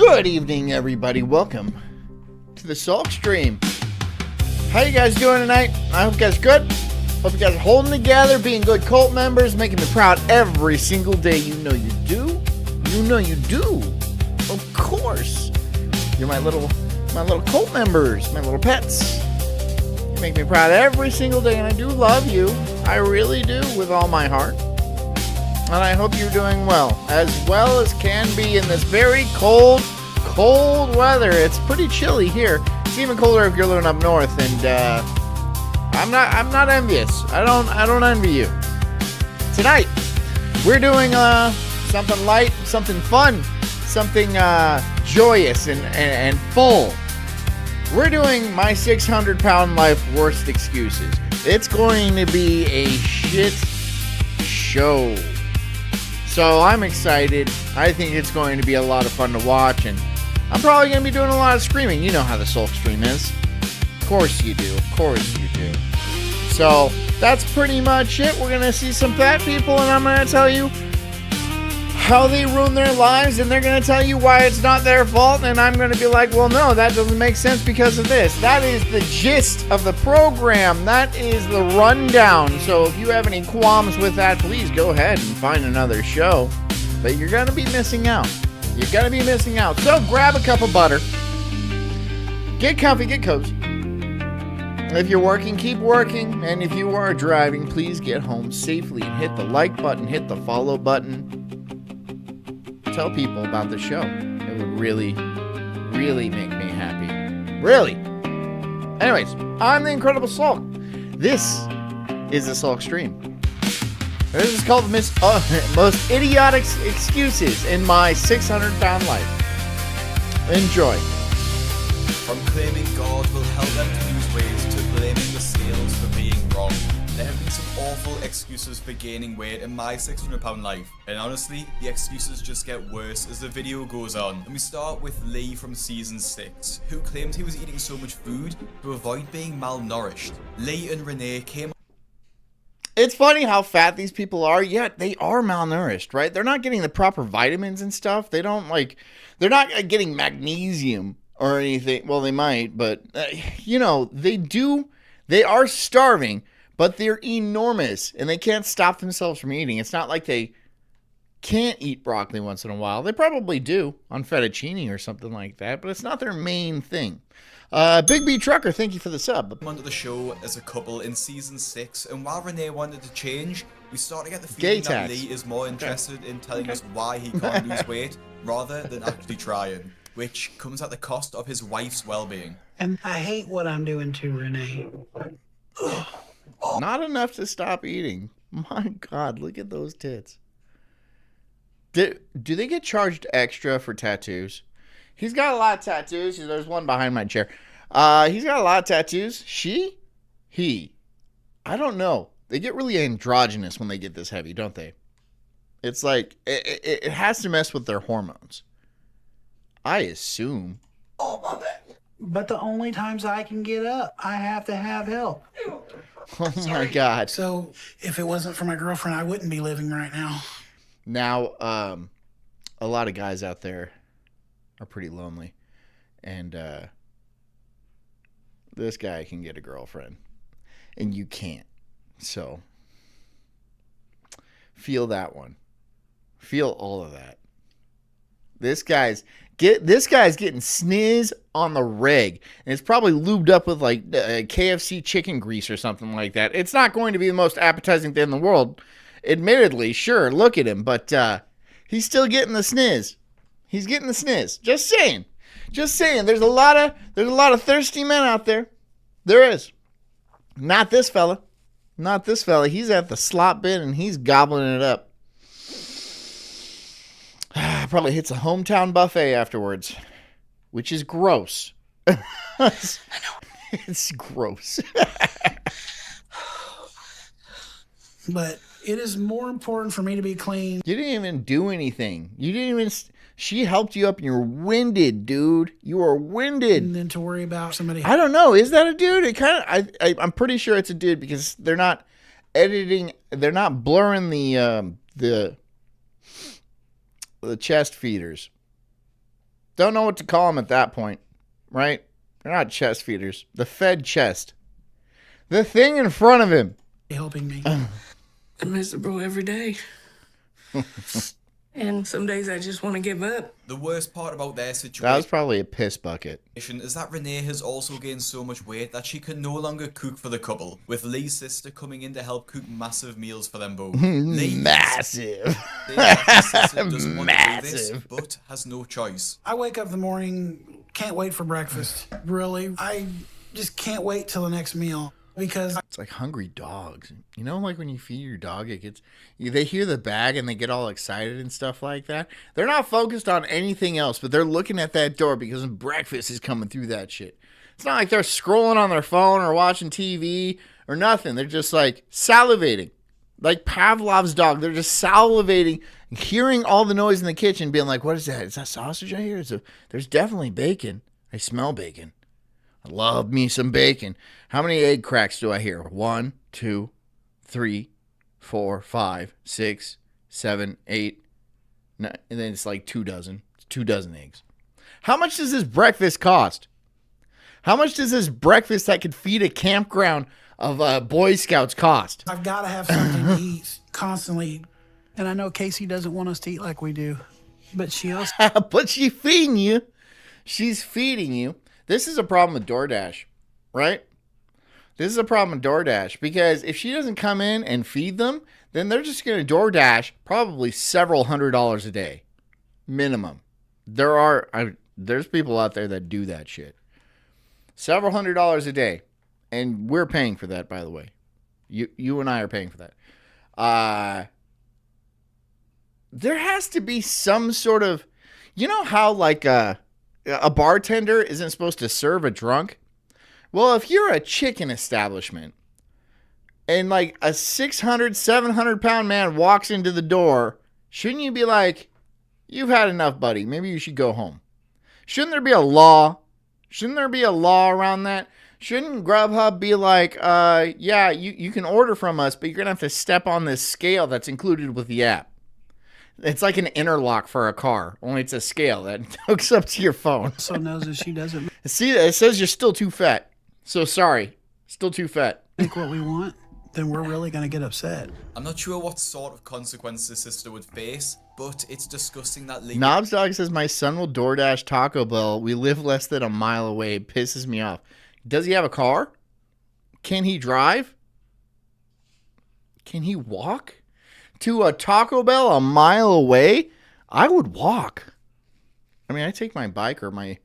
Good evening, everybody. Welcome to the Sulk stream. How you guys doing tonight? I hope you guys are good. Hope you guys are holding together, being good cult members, making me proud every single day. You know you do. You know you do. Of course. You're my little cult members, my little pets. You make me proud every single day, and I do love you. I really do, with all my heart. And I hope you're doing well as can be in this very cold weather. It's pretty chilly here. It's even colder if you're living up north, and I'm not envious. I don't envy you. Tonight, we're doing something light, something fun, something joyous and full. We're doing my 600-pound life worst excuses. It's going to be a shit show. So I'm excited. I think it's going to be a lot of fun to watch, and I'm probably going to be doing a lot of screaming. You know how the Sulk stream is. Of course you do. Of course you do. So that's pretty much it. We're going to see some fat people, and I'm going to tell you how they ruin their lives, and they're going to tell you why it's not their fault, and I'm going to be like, well, no, that doesn't make sense because of this. That is the gist of the program. That is the rundown. So if you have any qualms with that, please go ahead and find another show. But you're going to be missing out. You're going to be missing out. So grab a cup of butter. Get comfy, get cozy. If you're working, keep working. And if you are driving, please get home safely and hit the like button, hit the follow button. Tell people about the show. It would really make me happy. Really. Anyways, I'm the Incredible Sulk. This is the Sulk stream. This is called the most idiotic excuses in my 600-pound life. Enjoy. From claiming God will help them to lose weight to blaming the scales for being wrong. There have been some awful excuses for gaining weight in my 600-pound life, and honestly, the excuses just get worse as the video goes on. And we start with Lee from season 6, who claimed he was eating so much food to avoid being malnourished. Lee and Renee came. It's funny how fat these people are, yet they are malnourished, right? They're not getting the proper vitamins and stuff. They're not getting magnesium or anything. Well, they might, but they are starving. But they're enormous, and they can't stop themselves from eating. It's not like they can't eat broccoli once in a while. They probably do on fettuccine or something like that, but it's not their main thing. Big B Trucker, thank you for the sub. Onto the show as a couple in season 6, and while Renee wanted to change, we start to get the feeling that Lee is more interested in telling us why he can't lose weight rather than actually trying, which comes at the cost of his wife's well-being. And I hate what I'm doing to Renee. Not enough to stop eating. My God, look at those tits. Do they get charged extra for tattoos? He's got a lot of tattoos. There's one behind my chair. He's got a lot of tattoos. He. I don't know. They get really androgynous when they get this heavy, don't they? It's like, it has to mess with their hormones. I assume. Oh, my bad. But the only times I can get up, I have to have help. Oh my God. So if it wasn't for my girlfriend, I wouldn't be living right now. Now, a lot of guys out there are pretty lonely. And this guy can get a girlfriend. And you can't. So feel that one. Feel all of that. This guy's getting sniz on the reg, and it's probably lubed up with like KFC chicken grease or something like that. It's not going to be the most appetizing thing in the world, admittedly. Sure, look at him, but he's still getting the sniz. He's getting the sniz. Just saying. There's a lot of thirsty men out there. There is. Not this fella. He's at the slop bin and he's gobbling it up. Probably hits a hometown buffet afterwards, which is gross. I know. It's gross. But it is more important for me to be clean. You didn't even do anything. She helped you up and you're winded, dude. You are winded. And then to worry about somebody. I don't know. Is that a dude? I'm pretty sure it's a dude because they're not editing. They're not blurring the chest feeders. Don't know what to call them at that point, right? They're not chest feeders. The fed chest. The thing in front of him. Helping me. I miss the bro every day. And some days I just want to give up. The worst part about their That was situation probably a piss bucket. is that Renee has also gained so much weight that she can no longer cook for the couple, with Lee's sister coming in to help cook massive meals for them both. Massive. Lee's sister doesn't want to do this, Massive. but has no choice. I wake up in the morning, can't wait for breakfast. Really. I just can't wait till the next meal because It's like hungry dogs. You know, like when you feed your dog, they hear the bag and they get all excited and stuff like that. They're not focused on anything else, but they're looking at that door because breakfast is coming through that shit. It's not like they're scrolling on their phone or watching TV or nothing. They're just like salivating. Like Pavlov's dog. They're just salivating, hearing all the noise in the kitchen, being like, what is that? Is that sausage I hear? There's definitely bacon. I smell bacon. I love me some bacon. How many egg cracks do I hear? 1, 2, 3, 4, 5, 6, 7, 8, 9, and then it's like 2 dozen. It's 2 dozen eggs. How much does this breakfast cost? How much does this breakfast that could feed a campground of Boy Scouts cost? I've got to have something to eat constantly. And I know Casey doesn't want us to eat like we do, but she also But she's feeding you. She's feeding you. This is a problem with DoorDash, right? This is a problem with DoorDash because if she doesn't come in and feed them, then they're just going to DoorDash probably several $100s a day, minimum. There's people out there that do that shit. Several $100s a day, and we're paying for that, by the way. You and I are paying for that. There has to be some sort of, you know how like a bartender isn't supposed to serve a drunk? Well, if you're a chicken establishment and like a 600, 700 pound man walks into the door, shouldn't you be like, you've had enough, buddy. Maybe you should go home. Shouldn't there be a law? Shouldn't there be a law around that? Shouldn't Grubhub be like, yeah, you can order from us, but you're going to have to step on this scale that's included with the app. It's like an interlock for a car, only it's a scale that hooks up to your phone. knows that she doesn't See, it says you're still too fat. So sorry, still too fat. think what we want, then we're really going to get upset. I'm not sure what sort of consequences his sister would face, but it's disgusting that Lee Knobs Dog says, my son will DoorDash Taco Bell. We live less than a mile away. It pisses me off. Does he have a car? Can he drive? Can he walk to a Taco Bell a mile away? I would walk. I mean, I take my bike or my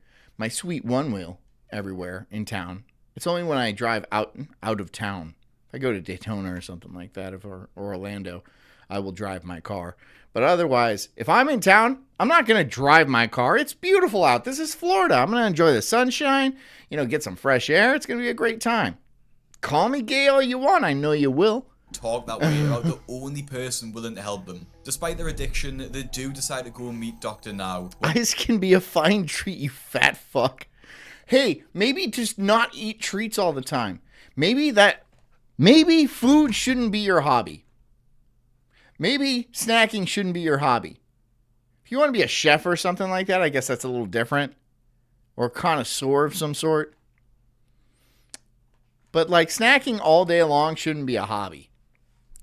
sweet one wheel everywhere in town. It's only when I drive out of town. If I go to Daytona or something like that, or Orlando, I will drive my car. But otherwise, if I'm in town, I'm not going to drive my car. It's beautiful out. This is Florida. I'm going to enjoy the sunshine, get some fresh air. It's going to be a great time. Call me gay all you want. I know you will. talk that way about the only person willing to help them. Despite their addiction, they do decide to go and meet Dr. Now. Ice can be a fine treat, you fat fuck. Hey, maybe just not eat treats all the time. Maybe food shouldn't be your hobby. Maybe snacking shouldn't be your hobby. If you want to be a chef or something like that, I guess that's a little different. Or a connoisseur of some sort. But like snacking all day long shouldn't be a hobby.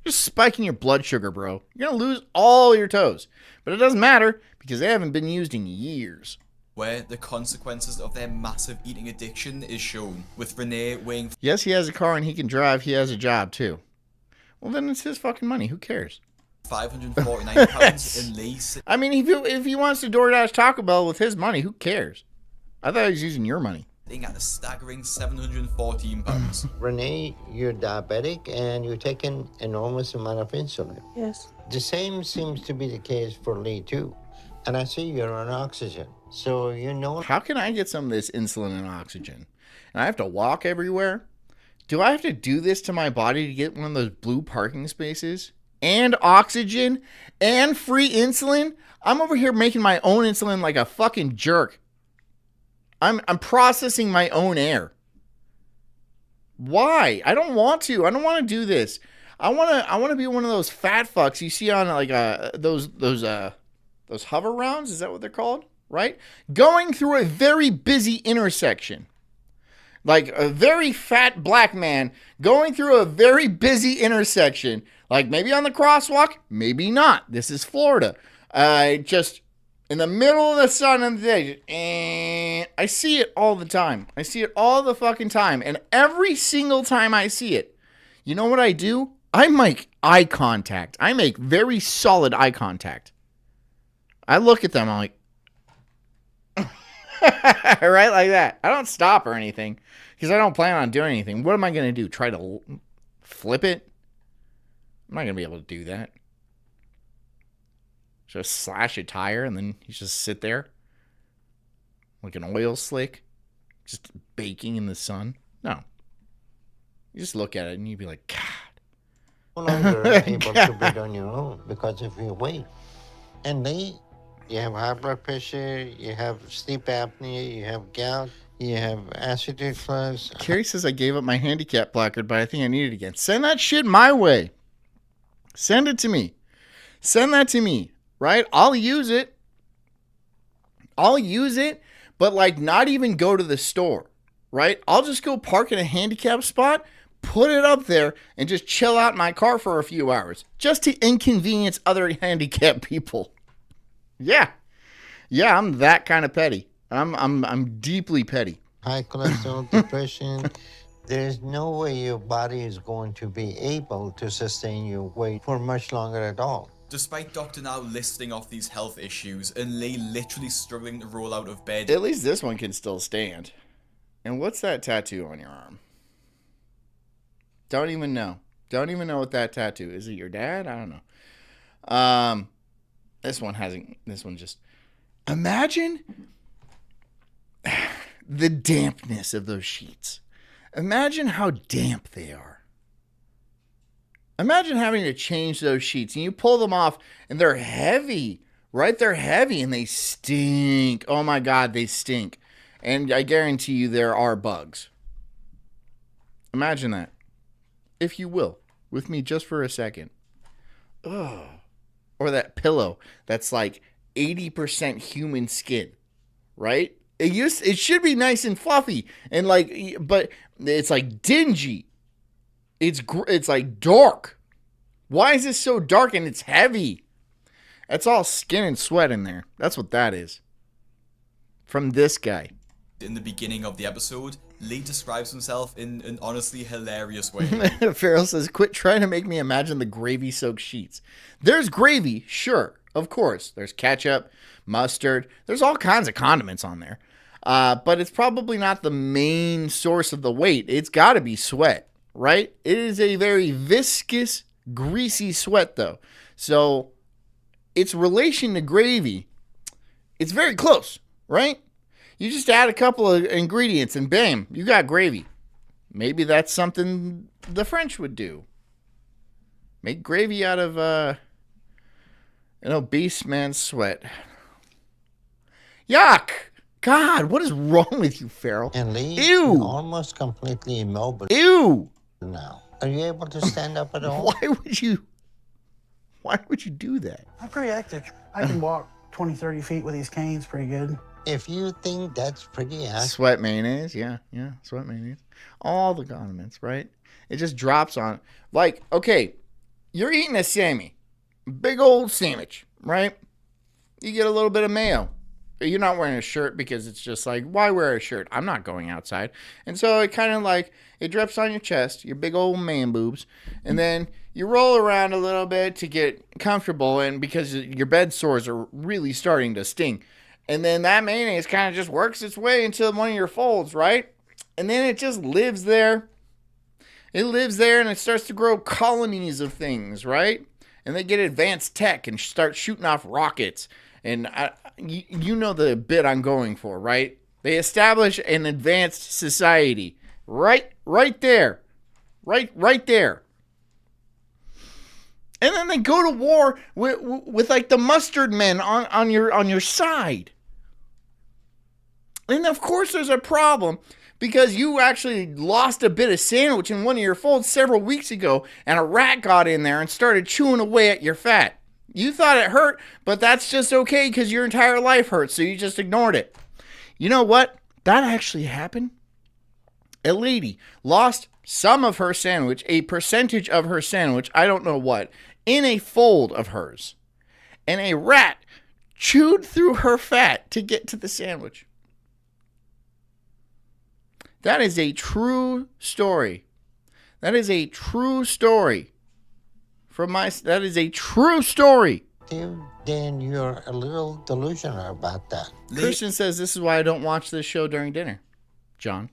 Just spiking your blood sugar, bro. You're going to lose all your toes. But it doesn't matter because they haven't been used in years. Where the consequences of their massive eating addiction is shown, with Renee weighing Yes, he has a car and he can drive. He has a job too. Well, then it's his fucking money. Who cares? £549 and Lee I mean, if he wants to DoorDash Taco Bell with his money, who cares? I thought he was using your money. sitting at a staggering £714. Renee, you're diabetic and you're taking enormous amount of insulin. Yes. The same seems to be the case for Lee too. And I see you're on oxygen. So you know. How can I get some of this insulin and oxygen? And I have to walk everywhere? Do I have to do this to my body to get one of those blue parking spaces? And oxygen? And free insulin? I'm over here making my own insulin like a fucking jerk. I'm processing my own air. Why? I don't want to. I don't want to do this. I want to be one of those fat fucks you see on like those hover rounds. Is that what they're called? right? Going through a very busy intersection. Like a very fat black man going through a very busy intersection. Like maybe on the crosswalk, maybe not. This is Florida. Just in the middle of the sun of the day. And I see it all the time. I see it all the fucking time. And every single time I see it, you know what I do? I make eye contact. I make very solid eye contact. I look at them, I'm like, right like that. I don't stop or anything because I don't plan on doing anything. What am I going to do? Try to flip it? I'm not going to be able to do that. Just slash a tire and then you just sit there like an oil slick, just baking in the sun. No. You just look at it and you'd be like, God. No longer able to breathe on your own because of your weight. And you have high blood pressure, you have sleep apnea, you have gout, you have acid reflux. Carrie says I gave up my handicap placard, but I think I need it again. Send that shit my way. Send it to me. Send that to me, right? I'll use it. But like not even go to the store, right? I'll just go park in a handicap spot, put it up there, and just chill out in my car for a few hours just to inconvenience other handicapped people. Yeah, I'm that kind of petty. I'm deeply petty. High cholesterol, depression. There's no way your body is going to be able to sustain your weight for much longer at all. Despite Dr. Now listing off these health issues and Lee literally struggling to roll out of bed. At least this one can still stand. And what's that tattoo on your arm? Don't even know. Don't even know what that tattoo is. Is it your dad? I don't know. This one just, imagine the dampness of those sheets. Imagine how damp they are. Imagine having to change those sheets and you pull them off and they're heavy, right? They're heavy and they stink. Oh my God, they stink. And I guarantee you there are bugs. Imagine that, if you will, with me just for a second. Ugh. Or that pillow that's like 80% human skin, right? It should be nice and fluffy and like, but it's like dingy. It's like dark. Why is this so dark and it's heavy? That's all skin and sweat in there. That's what that is. From this guy. In the beginning of the episode, Lee describes himself in an honestly hilarious way. Farrell says, quit trying to make me imagine the gravy-soaked sheets. There's gravy, sure, of course. There's ketchup, mustard. There's all kinds of condiments on there. But it's probably not the main source of the weight. It's got to be sweat, right? It is a very viscous, greasy sweat, though. So its relation to gravy, it's very close, right? You just add a couple of ingredients and bam, you got gravy. Maybe that's something the French would do. Make gravy out of an obese man's sweat. Yuck! God, what is wrong with you, Farrell? And Lee, Ew! you're almost completely immobile Ew! now. Are you able to stand up at all? Why would you do that? I'm pretty active. I can walk 20, 30 feet with these canes pretty good. If you think that's pretty active. Sweat mayonnaise, yeah, sweat mayonnaise. All the condiments, right? It just drops on. Like, okay, you're eating a Sammy. Big old sandwich, right? You get a little bit of mayo. You're not wearing a shirt because it's just like, why wear a shirt? I'm not going outside. And so it kind of like, it drips on your chest, your big old man boobs. And then you roll around a little bit to get comfortable and because your bed sores are really starting to sting. And then that mayonnaise kind of just works its way into one of your folds, right? And then it just lives there. It lives there and it starts to grow colonies of things, right? And they get advanced tech and start shooting off rockets. And you know the bit I'm going for, right? They establish an advanced society. Right there. Right there. And then they go to war with like the mustard men on your side. And of course there's a problem because you actually lost a bit of sandwich in one of your folds several weeks ago and a rat got in there and started chewing away at your fat. You thought it hurt, but that's just okay because your entire life hurts, so you just ignored it. You know what? That actually happened. A lady lost some of her sandwich, a percentage of her sandwich, I don't know what, in a fold of hers. And a rat chewed through her fat to get to the sandwich. That is a true story. That is a true story. That is a true story. Then you're a little delusional about that. Christian says this is why I don't watch this show during dinner. John.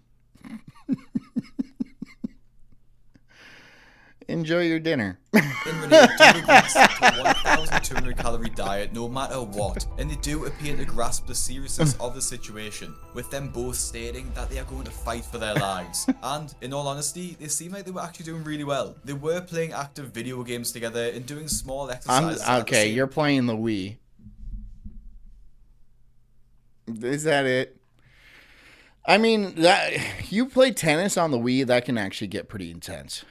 Enjoy your dinner. Renee do grasp the 1,200 calorie diet no matter what, and they do appear to grasp the seriousness of the situation, with them both stating that they are going to fight for their lives. And, in all honesty, they seem like they were actually doing really well. They were playing active video games together and doing small exercises. Okay, you're playing the Wii. Is that it? I mean, that you play tennis on the Wii, that can actually get pretty intense.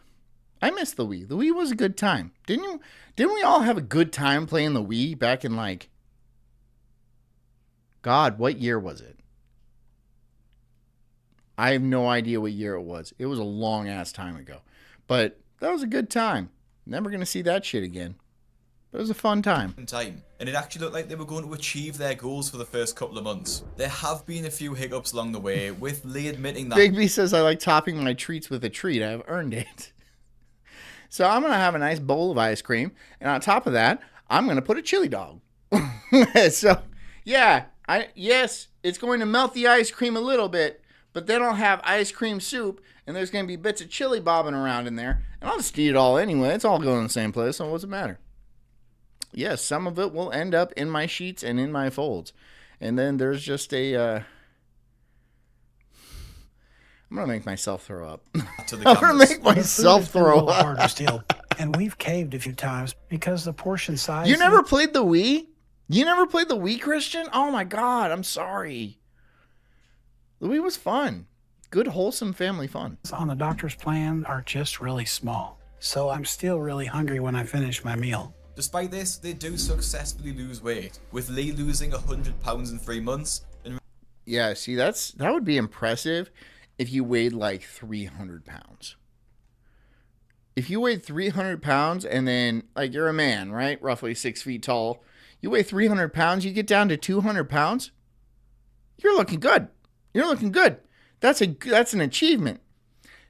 I miss the Wii. The Wii was a good time. Didn't we all have a good time playing the Wii back in God, what year was it? I have no idea what year it was. It was a long ass time ago. But that was a good time. Never going to see that shit again. But it was a fun time. And it actually looked like they were going to achieve their goals for the first couple of months. There have been a few hiccups along the way, with Lee admitting that Big B says I like topping my treats with a treat. I have earned it. So I'm going to have a nice bowl of ice cream. And on top of that, I'm going to put a chili dog. So, yeah. Yes, it's going to melt the ice cream a little bit. But then I'll have ice cream soup. And there's going to be bits of chili bobbing around in there. And I'll just eat it all anyway. It's all going in the same place. So what's it matter? Yes, some of it will end up in my sheets and in my folds. And then there's just a... I'm going to make myself throw up. I'm going to make myself throw up. Hard to steal, and we've caved a few times because the portion size... You never played the Wii? You never played the Wii, Christian? Oh my God, I'm sorry. The Wii was fun. Good, wholesome family fun. On the doctor's plan are just really small. So I'm still really hungry when I finish my meal. Despite this, they do successfully lose weight, with Lee losing 100 pounds in 3 months. And yeah, see, that would be impressive if you weighed like 300 pounds. If you weighed 300 pounds and then, like, you're a man, right? Roughly 6 feet tall. You weigh 300 pounds, you get down to 200 pounds. You're looking good. You're looking good. That's an achievement.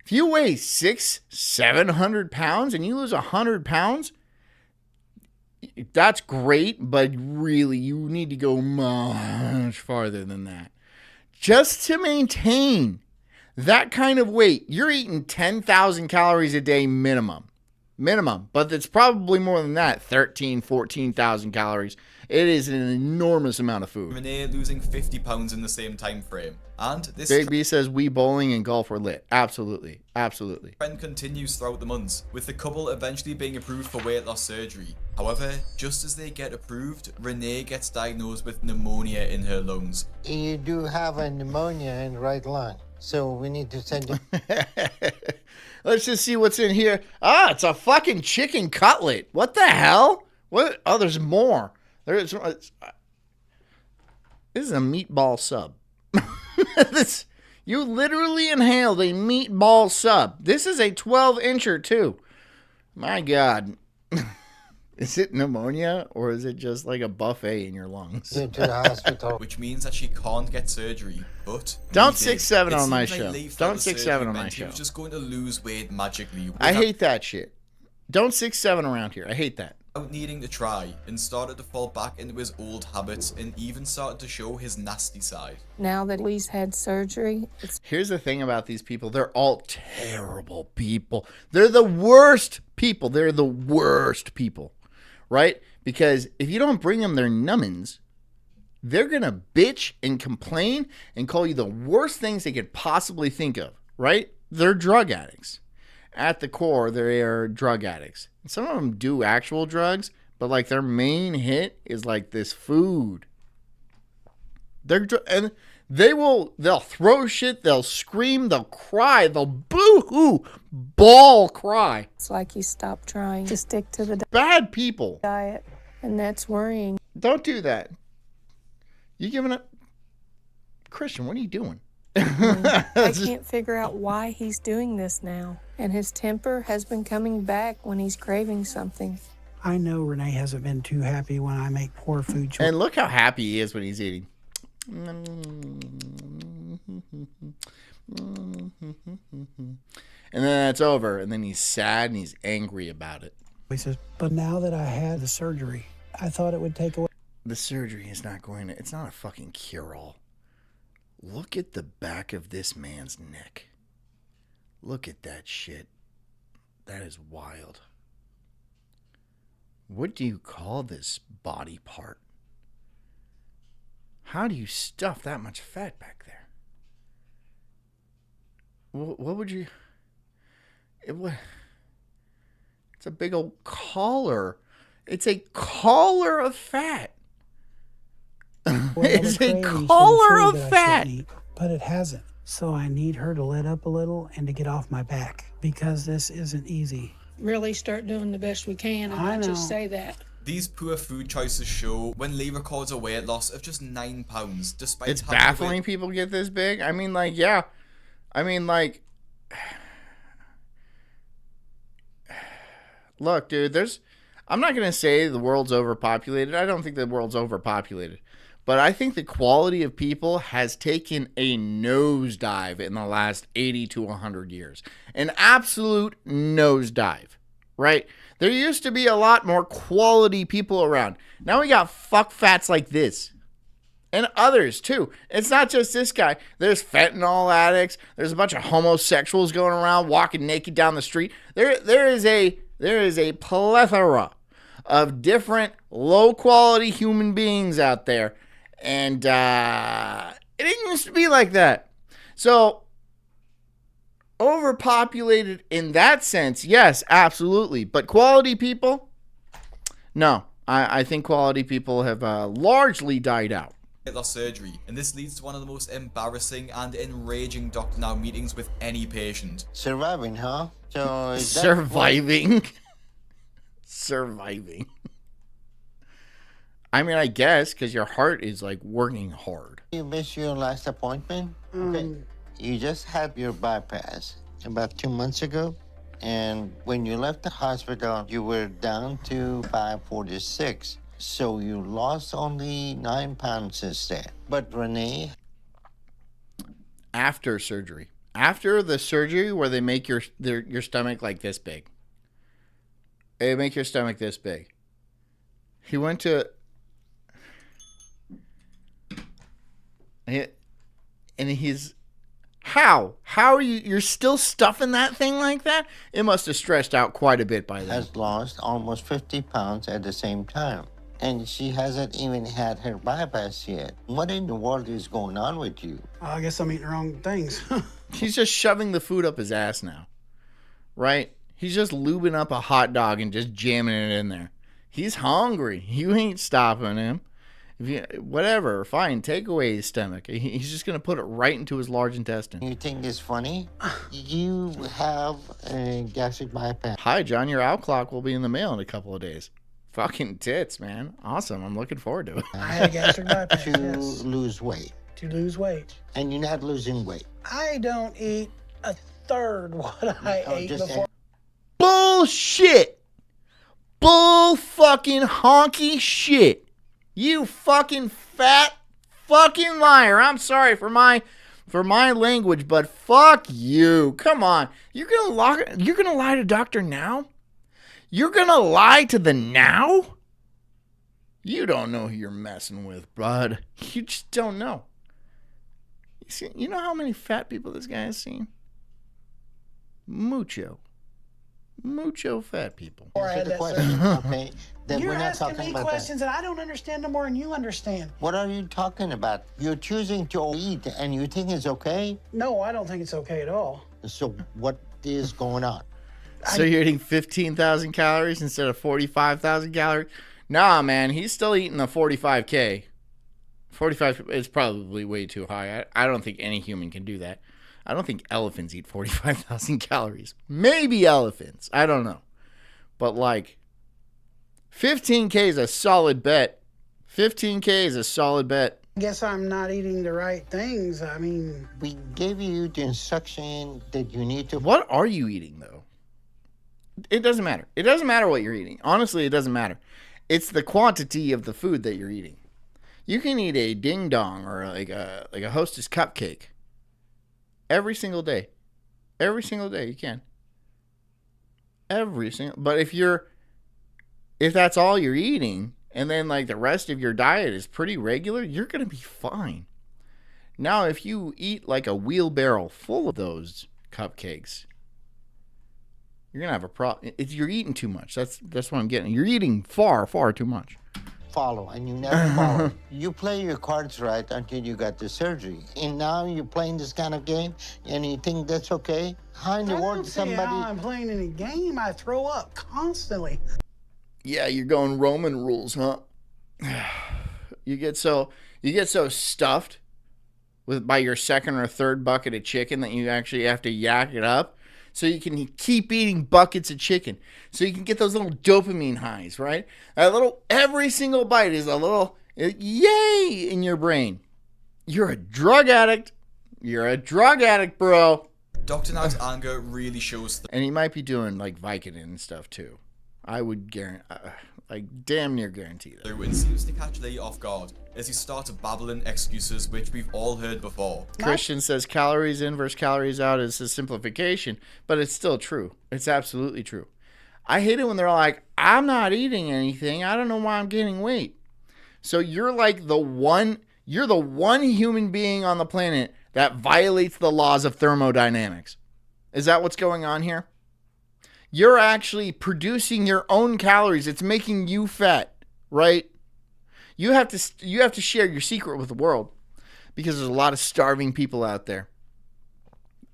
If you weigh 700 pounds and you lose 100 pounds, that's great, but really, you need to go much farther than that. Just to maintain that kind of weight, you're eating 10,000 calories a day minimum. But it's probably more than that, 13, 14,000 calories. It is an enormous amount of food. Renee losing 50 pounds in the same time frame. And this Big B says Wii bowling and golf were lit. Absolutely. Absolutely. trend continues throughout the months, with the couple eventually being approved for weight loss surgery. However, just as they get approved, Renee gets diagnosed with pneumonia in her lungs. You do have a pneumonia in the right lung, so we need to send you. Let's just see what's in here. Ah, it's a fucking chicken cutlet. What the hell? What? Oh, there's more. This is a meatball sub. You literally inhaled a meatball sub. This is a 12-incher too. My God. Is it pneumonia or is it just like a buffet in your lungs? To the hospital. Which means that she can't get surgery, but... Don't Lee did. 6'7" It on my seems like show. Lee felt Don't the 6'7" surgery on my meant he show. was just going to lose weight magically. I hate that shit. Don't 6'7" around here. I hate that. Without needing to try, and started to fall back into his old habits, and even started to show his nasty side. Now that Lee's had surgery, it's Here's the thing about these people. They're all terrible people. They're the worst people. They're the worst people, right? Because if you don't bring them their numbins, they're going to bitch and complain and call you the worst things they could possibly think of, right? They're drug addicts. At the core, they are drug addicts. And some of them do actual drugs, but like their main hit is like this food. And they'll throw shit, they'll scream, they'll cry, they'll boo-hoo, bawl cry. like he stopped trying to stick to the Bad people. diet and that's worrying. Don't do that. You giving up? Christian, what are you doing? I can't figure out why he's doing this now, and his temper has been coming back when he's craving something. I know Renee hasn't been too happy when I make poor food choices. And look how happy he is when he's eating. And then it's over, and then he's sad and he's angry about it. He says, but now that I had the surgery, I thought it would take away. The surgery is not going to, it's not a fucking cure-all. Look at the back of this man's neck. Look at that shit. That is wild. What do you call this body part? How do you stuff that much fat back there? What would you... It's a big old collar. It's a collar of fat. It's a collar of fat. But it hasn't. So I need her to let up a little and to get off my back, because this isn't easy. Really start doing the best we can and I not just know. say that. These poor food choices show when Lee records a weight loss of just 9 pounds, despite It's having to baffling wait- people get this big. I mean, like, yeah. I mean, like, look, dude, I'm not going to say the world's overpopulated. I don't think the world's overpopulated. But I think the quality of people has taken a nosedive in the last 80 to 100 years. An absolute nosedive, right? There used to be a lot more quality people around. Now we got fuck fats like this. And others, too. It's not just this guy. There's fentanyl addicts. There's a bunch of homosexuals going around walking naked down the street. There is a plethora of different low-quality human beings out there. And it didn't used to be like that. So, overpopulated in that sense, yes, absolutely. But quality people? No. I think quality people have largely died out. weight loss surgery, and this leads to one of the most embarrassing and enraging doctor now meetings with any patient. Surviving, huh? So is that Surviving. Surviving. I mean, I guess, because your heart is, like, working hard. you missed your last appointment? Okay. You just had your bypass about 2 months ago. And when you left the hospital, you were down to 546. So you lost only 9 pounds since then. But Renee, After surgery. After the surgery where they make your stomach like this big. They make your stomach this big. He went to... And he's... How? How are you... You're still stuffing that thing like that? It must have stretched out quite a bit by then. has lost almost 50 pounds at the same time. And she hasn't even had her bypass yet. What in the world is going on with you? I guess I'm eating the wrong things. He's just shoving the food up his ass now. Right? He's just lubing up a hot dog and just jamming it in there. He's hungry. You ain't stopping him. If you, whatever, fine, take away his stomach. He's just going to put it right into his large intestine. You think it's funny? You have a gastric bypass Hi, John, your out clock will be in the mail in a couple of days. Fucking tits, man. Awesome. I'm looking forward to it. I had a gastric bypass, to yes, lose weight. to lose weight. And you're not losing weight. I don't eat a third what I Oh, ate just before. Bullshit. Bull fucking honky shit. You fucking fat fucking liar. I'm sorry for my language, but fuck you. Come on. You're gonna lie to Dr. Now? You're gonna lie to the Now? You don't know who you're messing with, bud. You just don't know. You know how many fat people this guy has seen? Mucho fat people. I had Answer the that question, okay? Then You're we're not asking talking me about questions and I don't understand them more than you understand. that. What are you talking about? You're choosing to eat and you think it's okay? No, I don't think it's okay at all. So what is going on? So you're eating 15,000 calories instead of 45,000 calories? Nah, man, he's still eating the 45K. 45 is probably way too high. I don't think any human can do that. I don't think elephants eat 45,000 calories. Maybe elephants. I don't know. But like 15K is a solid bet. 15K is a solid bet. I guess I'm not eating the right things. I mean, We gave you the instruction that you need to. What are you eating, though? It doesn't matter. It doesn't matter what you're eating. Honestly, it doesn't matter. It's the quantity of the food that you're eating. You can eat a ding dong or like a Hostess cupcake every single day. Every single day you can. But if that's all you're eating, and then like the rest of your diet is pretty regular, you're gonna be fine. Now, if you eat like a wheelbarrow full of those cupcakes, you're gonna have a problem. You're eating too much. That's what I'm getting. You're eating far, far too much. Follow, and you never follow. You play your cards right until you got the surgery, and now you're playing this kind of game, and you think that's okay? How in the I world don't see how I'm somebody? playing any game. I throw up constantly. Yeah, you're going Roman rules, huh? You get so stuffed by your second or third bucket of chicken that you actually have to yak it up, so you can keep eating buckets of chicken, so you can get those little dopamine highs, right? Every single bite is a little yay in your brain. You're a drug addict. You're a drug addict, bro. Dr. Now's anger really shows And he might be doing like Vicodin and stuff too. I would damn near guarantee that. through and seems to catch Lee off guard as he starts babbling excuses which we've all heard before. Christian says calories in versus calories out is a simplification, but it's still true. It's absolutely true. I hate it when they're like, I'm not eating anything. I don't know why I'm gaining weight. So you're like the one human being on the planet that violates the laws of thermodynamics. Is that what's going on here? You're actually producing your own calories. It's making you fat, right? You have to share your secret with the world because there's a lot of starving people out there.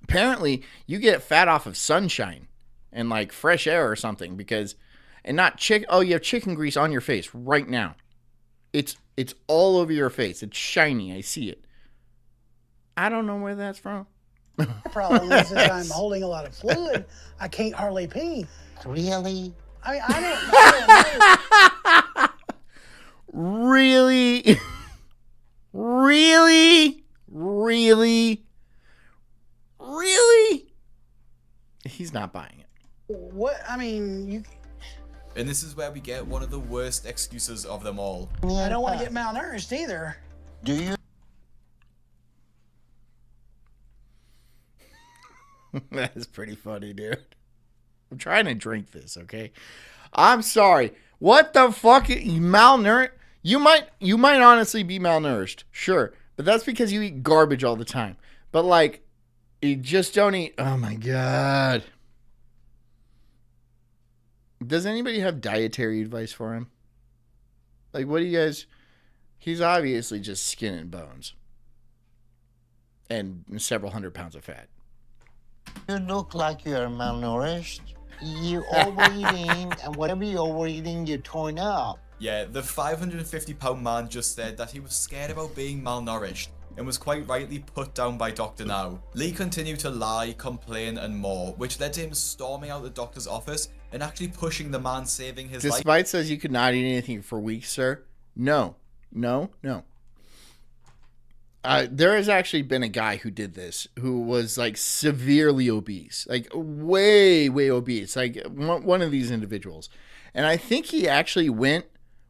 Apparently, you get fat off of sunshine and like fresh air or something you have chicken grease on your face right now. It's all over your face. It's shiny. I see it. I don't know where that's from. The problem is that I'm holding a lot of fluid. I can't hardly pee. Really? I mean, I don't know. Really? Really? Really? Really? He's not buying it. What? I mean, you. And this is where we get one of the worst excuses of them all. I don't want to get malnourished either. Do you? That is pretty funny, dude. I'm trying to drink this, okay? I'm sorry. What the fuck? You malnourished? You might honestly be malnourished, sure, but that's because you eat garbage all the time. But like, you just don't eat. Oh my god. Does anybody have dietary advice for him? Like, what do you guys? He's obviously just skin and bones, and several hundred pounds of fat. You look like you're malnourished. You're overeating, and whatever you're overeating, you're torn up. Yeah, the 550-pound man just said that he was scared about being malnourished and was quite rightly put down by Dr. Now. Lee continued to lie, complain and more, which led to him storming out the doctor's office and actually pushing the man saving his life. Despite says you could not eat anything for weeks, sir. No. There has actually been a guy who did this, who was like severely obese, like way obese, like one of these individuals. And I think he actually went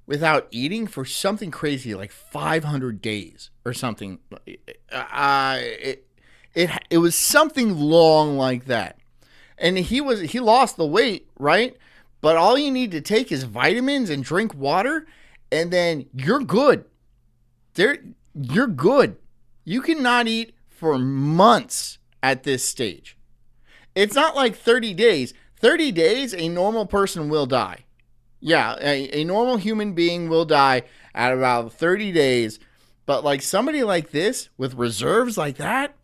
without eating for something crazy, like 500 days or something. It was something long like that. And he lost the weight, right? But all you need to take is vitamins and drink water, and then you're good. You're good. You cannot eat for months at this stage. It's not like 30 days. 30 days, a normal person will die. Yeah, a normal human being will die at about 30 days. But like somebody like this with reserves like that,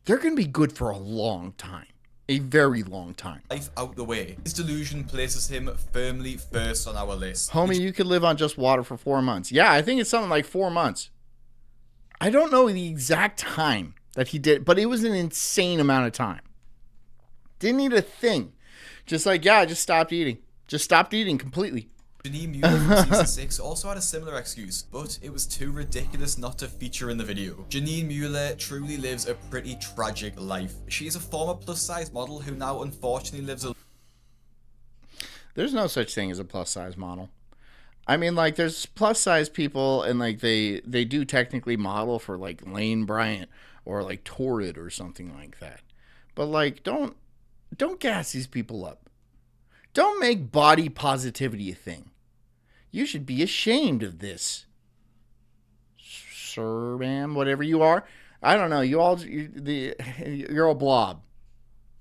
they're going to be good for a long time. A very long time. Life out the way. His delusion places him firmly first on our list. Homie, you could live on just water for 4 months. Yeah, I think it's something like 4 months. I don't know the exact time that he did, but it was an insane amount of time. Didn't eat a thing. Just like, yeah, I just stopped eating. Just stopped eating completely. Janine Mueller from season 6 also had a similar excuse, but it was too ridiculous not to feature in the video. Janine Mueller truly lives a pretty tragic life. She is a former plus-size model who now unfortunately lives a... There's no such thing as a plus-size model. I mean, like, there's plus-size people, and, like, they do technically model for, like, Lane Bryant or, like, Torrid or something like that. But, like, don't gas these people up. Don't make body positivity a thing. You should be ashamed of this. Sir, ma'am, whatever you are. I don't know. You're a blob.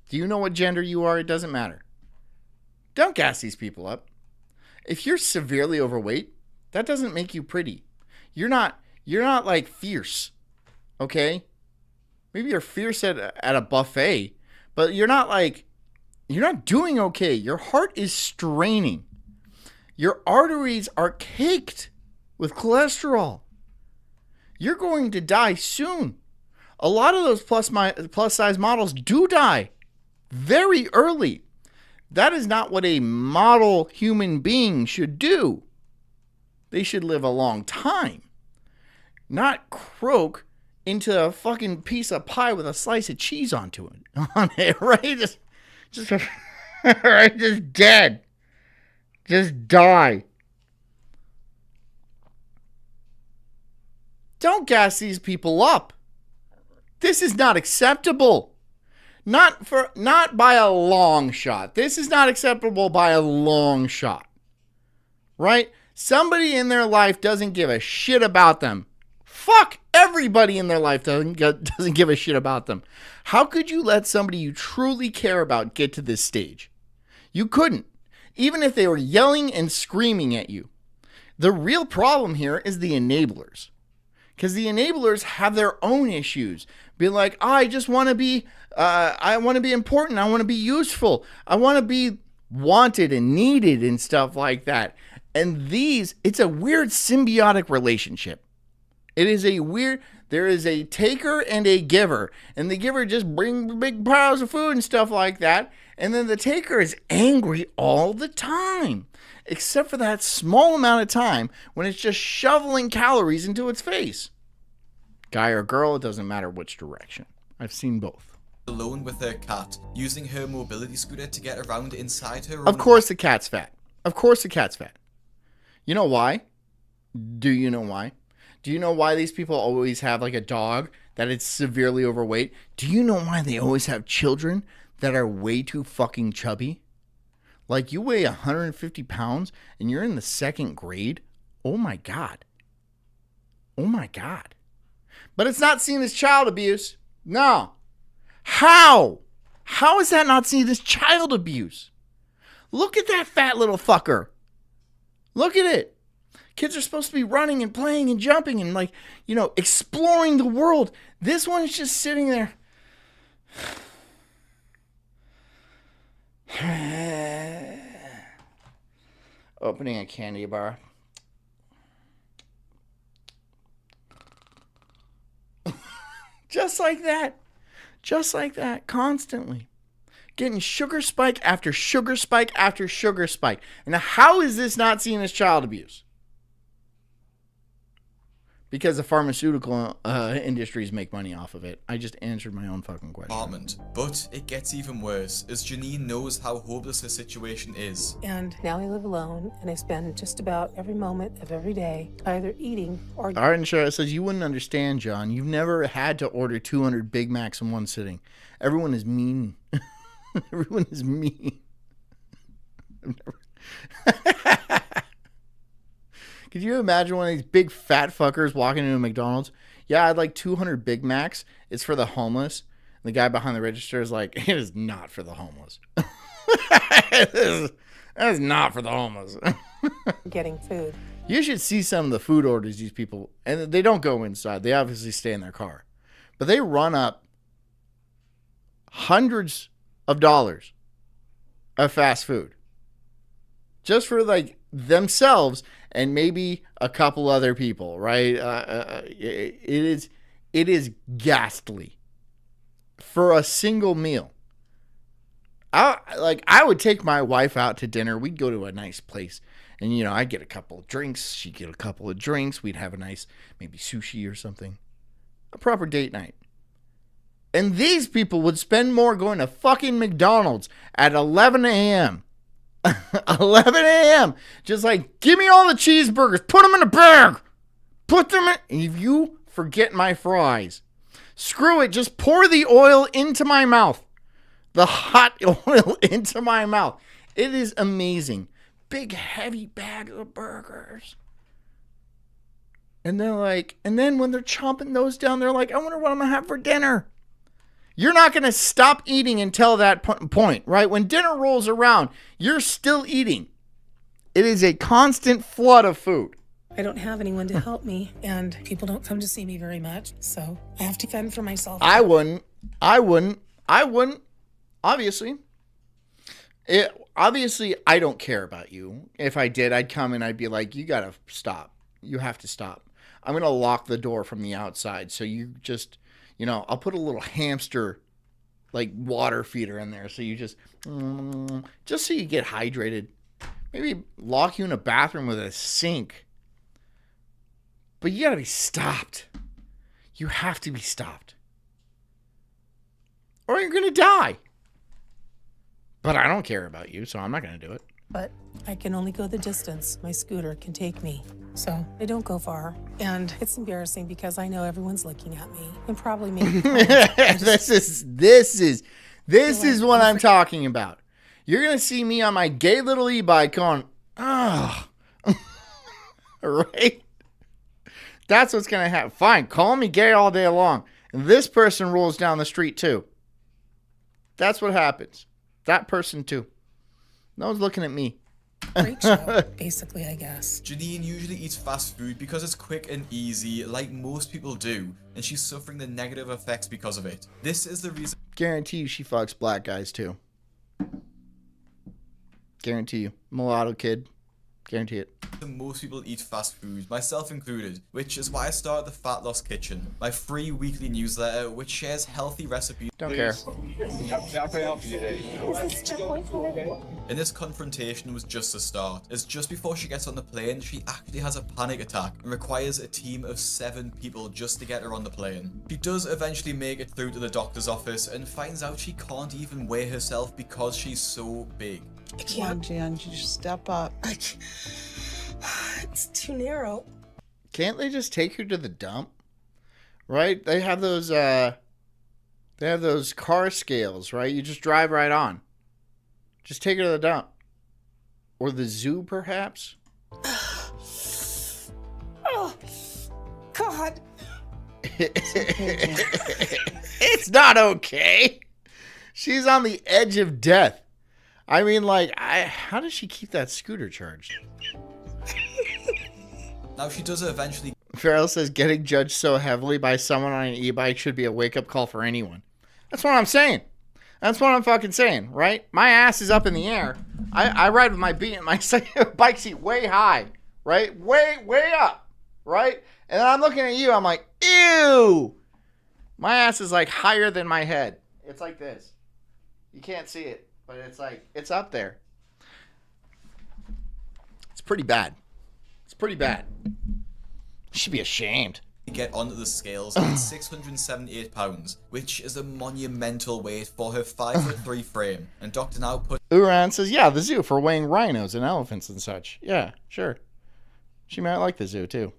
Do you know what gender you are? It doesn't matter. Don't gas these people up. If you're severely overweight, that doesn't make you pretty. You're not like fierce. Okay? Maybe you're fierce at a buffet, but you're not doing okay. Your heart is straining. Your arteries are caked with cholesterol. You're going to die soon. A lot of those plus size models do die very early. That is not what a model human being should do. They should live a long time, not croak into a fucking piece of pie with a slice of cheese on it, right? Just right, just dead. Just die. Don't gas these people up. This is not acceptable. Not by a long shot. This is not acceptable by a long shot. Right? Somebody in their life doesn't give a shit about them. Fuck, everybody in their life doesn't give a shit about them. How could you let somebody you truly care about get to this stage? You couldn't, even if they were yelling and screaming at you. The real problem here is the enablers. Because the enablers have their own issues. Be like, I just want to be, I want to be important. I want to be useful. I want to be wanted and needed and stuff like that. And it's a weird symbiotic relationship. It is there is a taker and a giver. And the giver just brings big piles of food and stuff like that. And then the taker is angry all the time. Except for that small amount of time when it's just shoveling calories into its face. Guy or girl, it doesn't matter which direction. I've seen both. Alone with her cat, using her mobility scooter to get around inside her own... Of course the cat's fat. Of course the cat's fat. You know why? Do you know why? Do you know why these people always have like a dog that is severely overweight? Do you know why they always have children that are way too fucking chubby? Like, you weigh 150 pounds and you're in the 2nd grade? Oh my God. Oh my God. But it's not seen as child abuse. No. How? How is that not seen as child abuse? Look at that fat little fucker. Look at it. Kids are supposed to be running and playing and jumping and, like, you know, exploring the world. This one's just sitting there. Opening a candy bar. Just like that. Just like that. Constantly. Getting sugar spike after sugar spike after sugar spike. And how is this not seen as child abuse? Because the pharmaceutical industries make money off of it. I just answered my own fucking question. Apartment. But it gets even worse, as Janine knows how hopeless her situation is. And now I live alone, and I spend just about every moment of every day either eating or... Our insurance says you wouldn't understand, John. You've never had to order 200 Big Macs in one sitting. Everyone is mean. Everyone is mean. I've never... Could you imagine one of these big fat fuckers walking into a McDonald's? Yeah, I'd like 200 Big Macs. It's for the homeless. And the guy behind the register is like, it is not for the homeless. That is not for the homeless. getting food. You should see some of the food orders these people, and they don't go inside. They obviously stay in their car. But they run up hundreds of dollars of fast food. Just for like themselves and maybe a couple other people, right? It is ghastly for a single meal. I would take my wife out to dinner. We'd go to a nice place. And, you know, I'd get a couple of drinks. She'd get a couple of drinks. We'd have a nice, maybe sushi or something. A proper date night. And these people would spend more going to fucking McDonald's at 11 a.m. 11 a.m. Just like, give me all the cheeseburgers. Put them in a bag. Put them in. If you forget my fries, screw it. Just pour the oil into my mouth. The hot oil into my mouth. It is amazing. Big, heavy bags of burgers. And they're like, and then when they're chomping those down, they're like, I wonder what I'm going to have for dinner. You're not going to stop eating until that point, right? When dinner rolls around, you're still eating. It is a constant flood of food. I don't have anyone to help me, and people don't come to see me very much, so I have to fend for myself. I wouldn't. Obviously. Obviously, I don't care about you. If I did, I'd come and I'd be like, you got to stop. You have to stop. I'm going to lock the door from the outside. So you just, you know, I'll put a little hamster, like, water feeder in there. So you just so you get hydrated. Maybe lock you in a bathroom with a sink. But you got to be stopped. You have to be stopped. Or you're going to die. But I don't care about you, so I'm not going to do it. But I can only go the distance my scooter can take me. So I don't go far. And it's embarrassing because I know everyone's looking at me and probably making This is what I'm talking about. You're going to see me on my gay little e-bike going, oh. Right? That's what's going to happen. Fine, call me gay all day long. And this person rolls down the street too. That's what happens. That person too. No one's looking at me. Great show, basically, I guess. Janine usually eats fast food because it's quick and easy, like most people do, and she's suffering the negative effects because of it. This is the reason. Guarantee you she fucks black guys too. Guarantee you. Mulatto kid. Guarantee it. Most people eat fast food, myself included, which is why I started the Fat Loss Kitchen, my free weekly newsletter which shares healthy recipes. Don't care. And this confrontation was just the start, as just before she gets on the plane, she actually has a panic attack and requires a team of 7 people just to get her on the plane. She does eventually make it through to the doctor's office and finds out she can't even weigh herself because she's so big. I can't, Jan, you just step up. It's too narrow. Can't they just take her to the dump? Right? They have those car scales, right? You just drive right on. Just take her to the dump. Or the zoo, perhaps? Oh, God. It's not okay. She's on the edge of death. I mean, like, how does she keep that scooter charged? Now she does eventually. Farrell says getting judged so heavily by someone on an e-bike should be a wake-up call for anyone. That's what I'm saying. That's what I'm fucking saying, right? My ass is up in the air. I ride with my bike seat way high, right? Way up, right? And then I'm looking at you. I'm like, ew. My ass is like higher than my head. It's like this. You can't see it, but it's like, it's up there. It's pretty bad. It's pretty bad. You should be ashamed. Get onto the scales at 678 pounds, which is a monumental weight for her 5'3" frame. And Dr. Now put Uran says, yeah, the zoo for weighing rhinos and elephants and such. Yeah, sure. She might like the zoo too.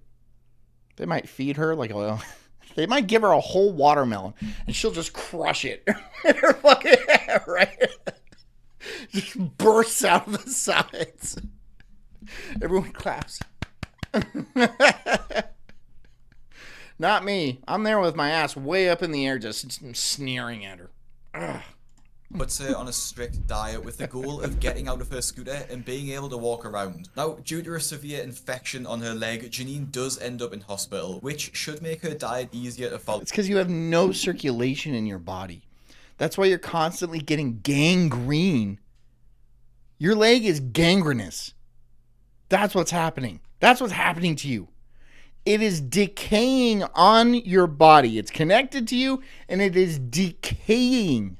They might feed her like a they might give her a whole watermelon and she'll just crush it in her fucking head, right? Just bursts out of the sides. Everyone claps. Not me. I'm there with my ass way up in the air, just sneering at her. Ugh. puts her on a strict diet with the goal of getting out of her scooter and being able to walk around. Now, due to a severe infection on her leg, Janine does end up in hospital, which should make her diet easier to follow. It's because you have no circulation in your body. That's why you're constantly getting gangrene. Your leg is gangrenous. That's what's happening. That's what's happening to you. It is decaying on your body. It's connected to you and it is decaying.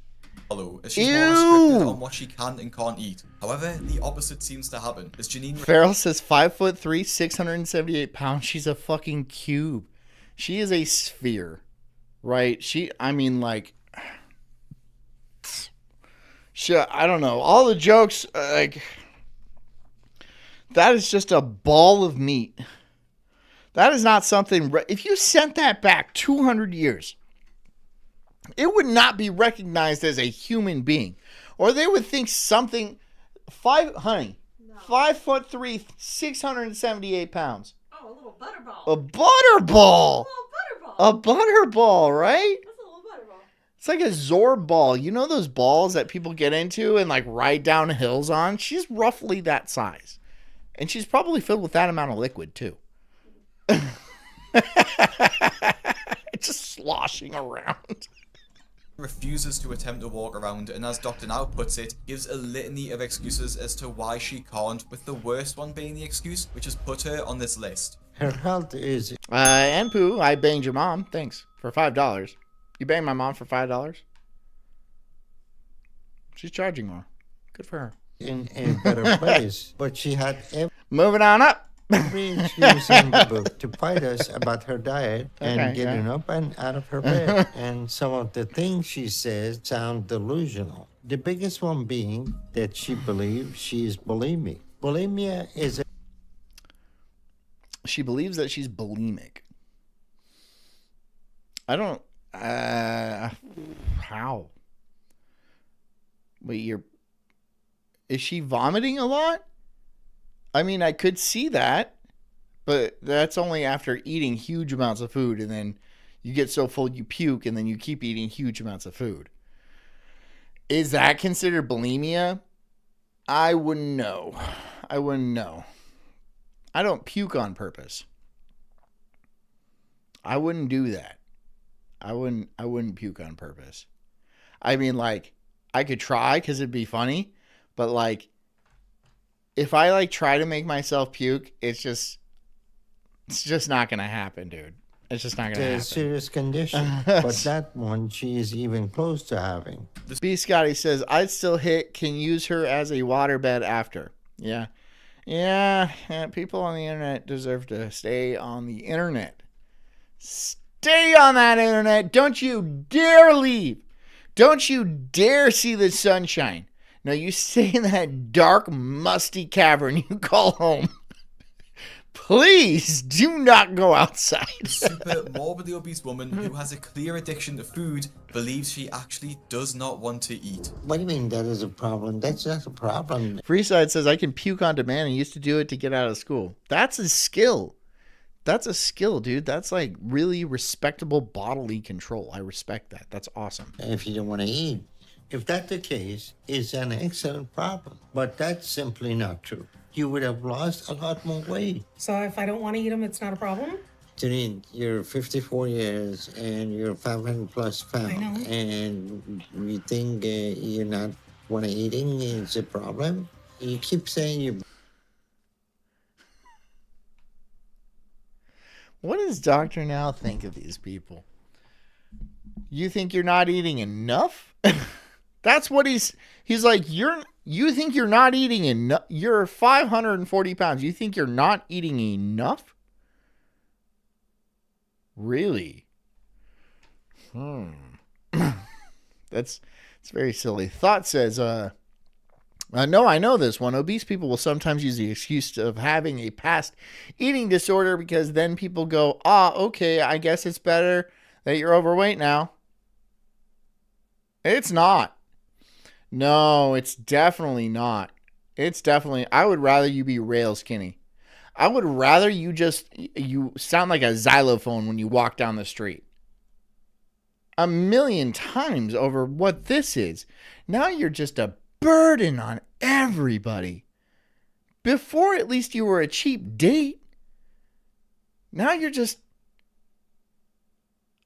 follow, as she's more restricted on what she can and can't eat. However, the opposite seems to happen, as Janine... Farrell says 5'3", 678 pounds. She's a fucking cube. She is a sphere, right? I don't know. All the jokes, like, that is just a ball of meat. That is not something, if you sent that back 200 years, it would not be recognized as a human being. Or they would think something, 5'3", 678 pounds. Oh, a little butterball. A butterball. A A butterball, right? That's a little butterball. It's like a Zorb ball. You know those balls that people get into and like ride down hills on? She's roughly that size. And she's probably filled with that amount of liquid too. Just sloshing around. Refuses to attempt to walk around, and as Dr. Now puts it, gives a litany of excuses as to why she can't, with the worst one being the excuse which has put her on this list. Her health is... And Pooh, I banged your mom. Thanks. For $5. You banged my mom for $5? She's charging more. Good for her. in a better place, but she had Moving on up. every excuse in the book to fight us about her diet and Okay, getting yeah. up and out of her bed. And some of the things she says sound delusional. The biggest one being that she believes she is bulimic. Bulimia is a She believes that she's bulimic. I don't. How? Wait, is she vomiting a lot? I mean, I could see that, but that's only after eating huge amounts of food, and then you get so full you puke, and then you keep eating huge amounts of food. Is that considered bulimia? I wouldn't know. I don't puke on purpose. I wouldn't do that. I wouldn't puke on purpose. I mean, like, I could try because it'd be funny, but like, if I like try to make myself puke, it's just not gonna happen, dude. It's just not gonna happen. serious condition, but that one she is even close to having. B. Scotty says, I'd still can use her as a waterbed after. Yeah. People on the internet deserve to stay on the internet. Stay on that internet. Don't you dare leave. Don't you dare see the sunshine. No, you stay in that dark, musty cavern you call home. Please do not go outside. The super morbidly obese woman who has a clear addiction to food believes she actually does not want to eat. What do you mean that is a problem? That's not a problem. Freeside says, I can puke on demand and used to do it to get out of school. That's a skill. That's a skill, dude. That's like really respectable bodily control. I respect that. That's awesome. If you don't want to eat. If that's the case, it's an excellent problem. But that's simply not true. You would have lost a lot more weight. So if I don't want to eat them, it's not a problem? Janine, you're 54 years and you're 500 plus pounds. I know. And you think you're not want to eating is a problem? You keep saying you... What does Dr. Now think of these people? You think you're not eating enough? That's what he's like, you think you're not eating enough? You're 540 pounds. You think you're not eating enough? Really? It's very silly. Thought says, no, I know this one. Obese people will sometimes use the excuse of having a past eating disorder because then people go, okay, I guess it's better that you're overweight now. It's not. No, it's definitely not. I would rather you be rail skinny. I would rather you sound like a xylophone when you walk down the street. 1,000,000 times over what this is. Now you're just a burden on everybody. Before, at least you were a cheap date. Now you're just...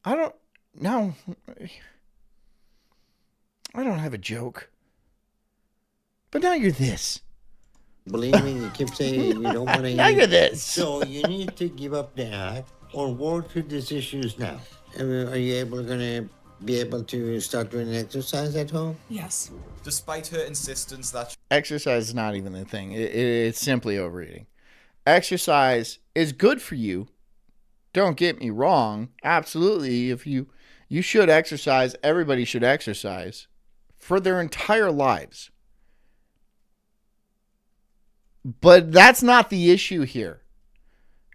I don't have a joke. But now you're this. Believe me, you keep saying you don't want to eat. Now you're this. So you need to give up that or work through these issues now. Are you able to be able to start doing exercise at home? Yes. Despite her insistence that Exercise is not even the thing. It's simply overeating. Exercise is good for you. Don't get me wrong. Absolutely, if you should exercise, everybody should exercise for their entire lives. But that's not the issue here.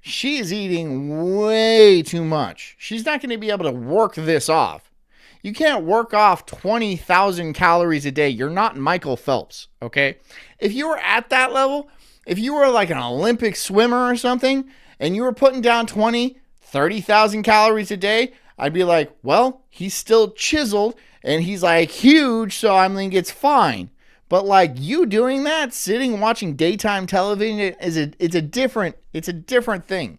She is eating way too much. She's not going to be able to work this off. You can't work off 20,000 calories a day. You're not Michael Phelps, okay? If you were at that level, if you were like an Olympic swimmer or something, and you were putting down 20, 30,000 calories a day, I'd be like, well, he's still chiseled, and he's like huge, so I think it's fine. But like you doing that, sitting watching daytime television, it's a different thing.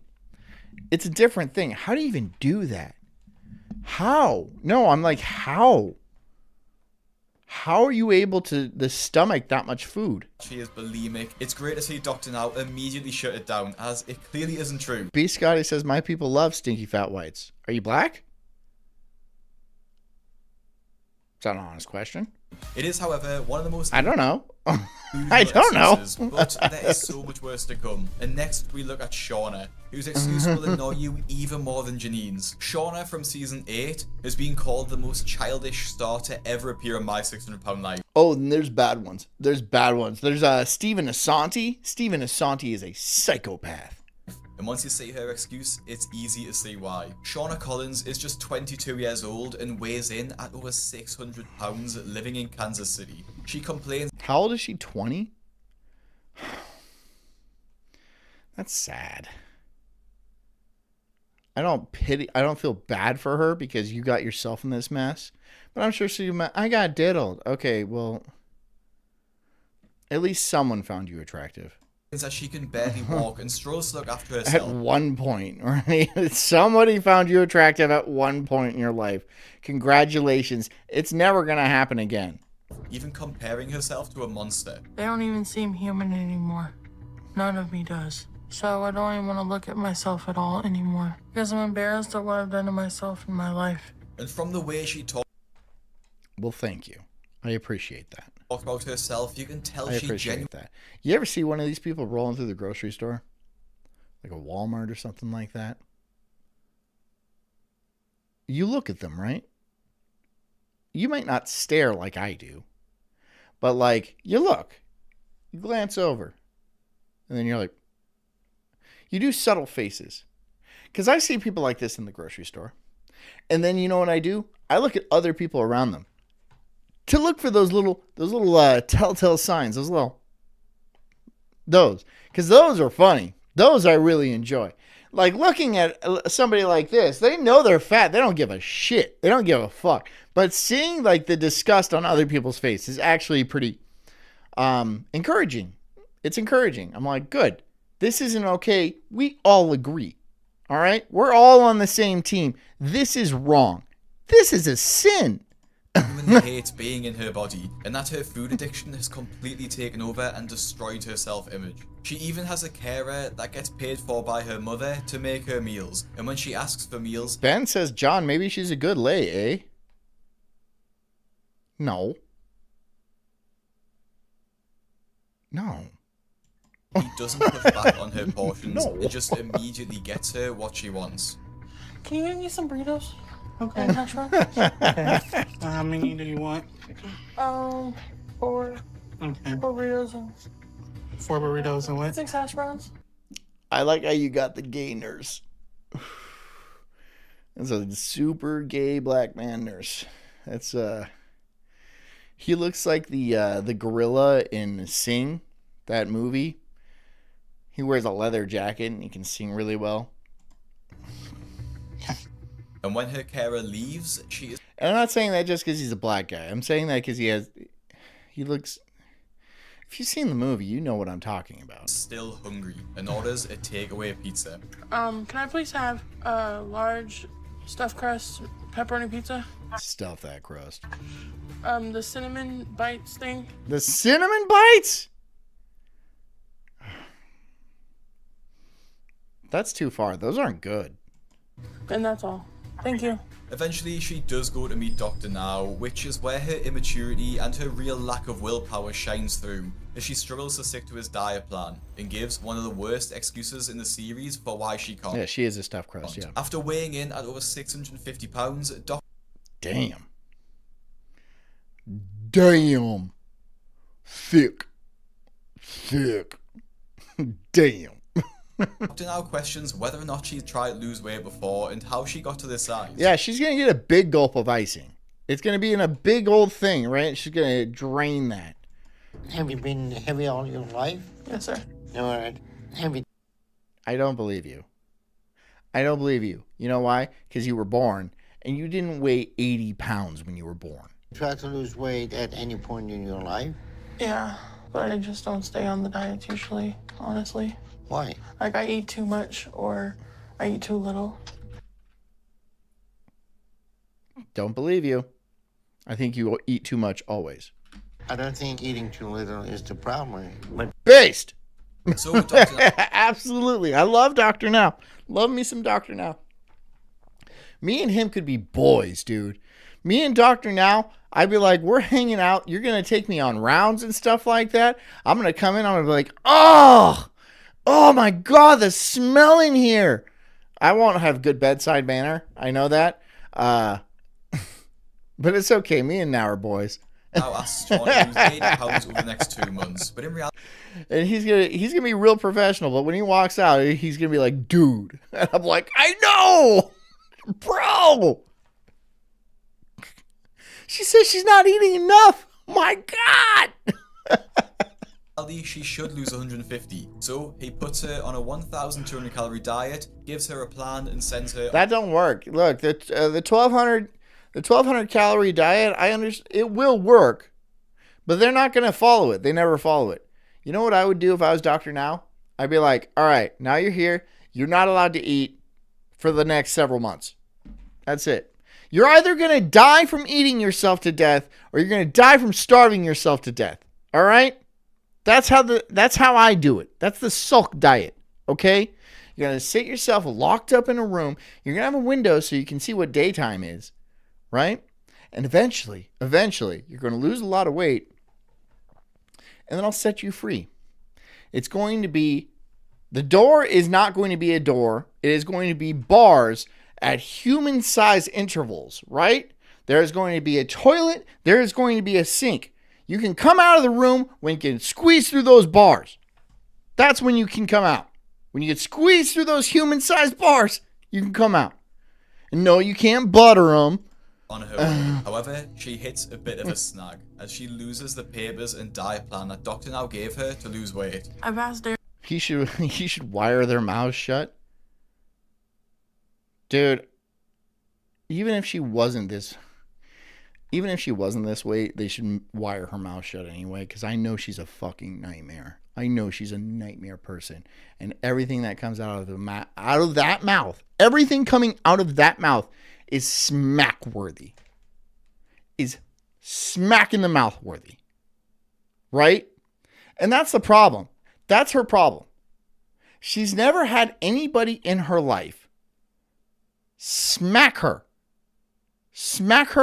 It's a different thing. How do you even do that? How? No, I'm like, how? How are you able to stomach that much food? she is bulimic, it's great to see Dr. Now immediately shut it down, as it clearly isn't true. B. Scotty says, my people love stinky fat whites. Are you black? Is that an honest question? It is, however, one of the most I don't know. beautiful I don't know. excuses, but there is so much worse to come. And next we look at Shauna, whose excuse will annoy you even more than Janine's. Shauna from season 8 has been called the most childish star to ever appear on My 600 Pound Life. Oh, and there's bad ones. There's bad ones. There's Stephen Asante. Stephen Asante is a psychopath. And once you see her excuse, it's easy to see why. Shauna Collins is just 22 years old and weighs in at over 600 pounds, living in Kansas City. She complains. How old is she? 20? That's sad. I don't feel bad for her because you got yourself in this mess. But I'm sure I got diddled. Okay, well, at least someone found you attractive. That she can barely walk and struggles to look after At herself. one point, right? Somebody found you attractive at one point in your life. Congratulations. It's never going to happen again. Even comparing herself to a monster. They don't even seem human anymore. None of me does. So I don't even want to look at myself at all anymore. Because I'm embarrassed at what I've done to myself in my life. And from the way she talks Well, thank you. I appreciate that. about herself, you can tell I she appreciate genuinely that. You ever see one of these people rolling through the grocery store? Like a Walmart or something like that? You look at them, right? You might not stare like I do. But like, you look. You glance over. And then you're like, you do subtle faces. Because I see people like this in the grocery store. And then you know what I do? I look at other people around them. To look for those little telltale signs, those, because those are funny. Those I really enjoy. Like looking at somebody like this, they know they're fat. They don't give a shit. They don't give a fuck. But seeing like the disgust on other people's face is actually pretty encouraging. It's encouraging. I'm like, good. This isn't okay. We all agree. All right? We're all on the same team. This is wrong. This is a sin. hates being in her body, and that her food addiction has completely taken over and destroyed her self-image. She even has a carer that gets paid for by her mother to make her meals, and when she asks for meals, Ben says, John, maybe she's a good lay, eh? No. No. he doesn't push back on her portions. No. It just immediately gets her what she wants. Can you give me some burritos? Okay. And hash browns? Okay. How many do you want? 4 Okay. burritos and 4 burritos and what? 6 hash browns. I like how you got the gay nurse. That's a super gay black man nurse. That's he looks like the gorilla in Sing, that movie. He wears a leather jacket and he can sing really well. And when her carer leaves, she is And I'm not saying that just because he's a black guy. I'm saying that because he looks. If you've seen the movie, you know what I'm talking about. still hungry and orders a takeaway pizza. Can I please have a large stuffed crust pepperoni pizza? Stuff that crust. The cinnamon bites thing. The cinnamon bites? That's too far. Those aren't good. And that's all. Thank you. Eventually, she does go to meet Dr. Now, which is where her immaturity and her real lack of willpower shines through, as she struggles to stick to his diet plan, and gives one of the worst excuses in the series for why she can't. Yeah, she is a stuffed crust, yeah. After weighing in at over 650 pounds, Damn. Damn. Thick. Damn. Dr. Now questions whether or not she's tried to lose weight before and how she got to this size. Yeah, she's going to get a big gulp of icing. It's going to be in a big old thing, right? She's going to drain that. Have you been heavy all your life? Yes, sir. All right. Have you? I don't believe you. I don't believe you. You know why? Because you were born, and you didn't weigh 80 pounds when you were born. Try to lose weight at any point in your life? Yeah, but I just don't stay on the diets usually, honestly. Why? Like, I eat too much or I eat too little. Don't believe you. I think you eat too much always. I don't think eating too little is the problem, but Based. So, Dr. Now, Absolutely. I love Dr. Now. Love me some Dr. Now. Me and him could be boys, dude. Me and Dr. Now, I'd be like, we're hanging out. You're going to take me on rounds and stuff like that. I'm going to come in. I'm going to be like, oh my God, the smell in here. I won't have good bedside manner. I know that. But it's okay. Me and Now are boys. Now asks Sean to lose 80 pounds over the next 2 months, but in reality, And he's gonna be real professional, but when he walks out, he's gonna be like, dude. And I'm like, I know, bro. She says she's not eating enough. My God. she should lose 150. So he puts her on a 1,200 calorie diet, gives her a plan, and sends her. That don't work. Look, the 1,200 calorie diet, I understand it will work, but they're not gonna follow it. They never follow it. You know what I would do if I was Dr. Now? I'd be like, all right, now you're here. You're not allowed to eat for the next several months. That's it. You're either going to die from eating yourself to death or you're going to die from starving yourself to death. All right? That's how I do it. That's the Sulk diet. Okay? You're going to sit yourself locked up in a room. You're going to have a window so you can see what daytime is. Right? And eventually, you're going to lose a lot of weight. And then I'll set you free. It's going to be, the door is not going to be a door. It is going to be bars at human size intervals, right? There is going to be a toilet. There is going to be a sink. You can come out of the room when you can squeeze through those bars. That's when you can come out. When you get squeezed through those human sized bars, you can come out. And no, you can't butter them. On her way. However, she hits a bit of a snag as she loses the papers and diet plan that Dr. Now gave her to lose weight. I've asked Derek. He should wire their mouths shut. Dude, even if she wasn't this way, they should wire her mouth shut anyway, because I know she's a fucking nightmare. I know she's a nightmare person. And everything that comes out of that mouth, everything coming out of that mouth is smack worthy. Is smack in the mouth worthy. Right? And that's the problem. That's her problem. She's never had anybody in her life smack her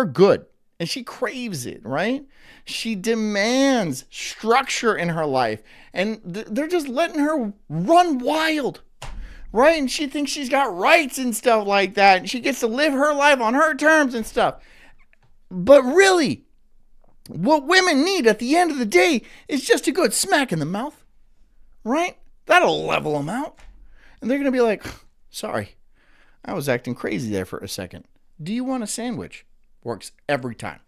good. And she craves it, right? She demands structure in her life. And they're just letting her run wild. Right? And she thinks she's got rights and stuff like that. And she gets to live her life on her terms and stuff. But really, what women need at the end of the day is just a good smack in the mouth. Right? That'll level them out. And they're going to be like, sorry, I was acting crazy there for a second. Do you want a sandwich? Works every time.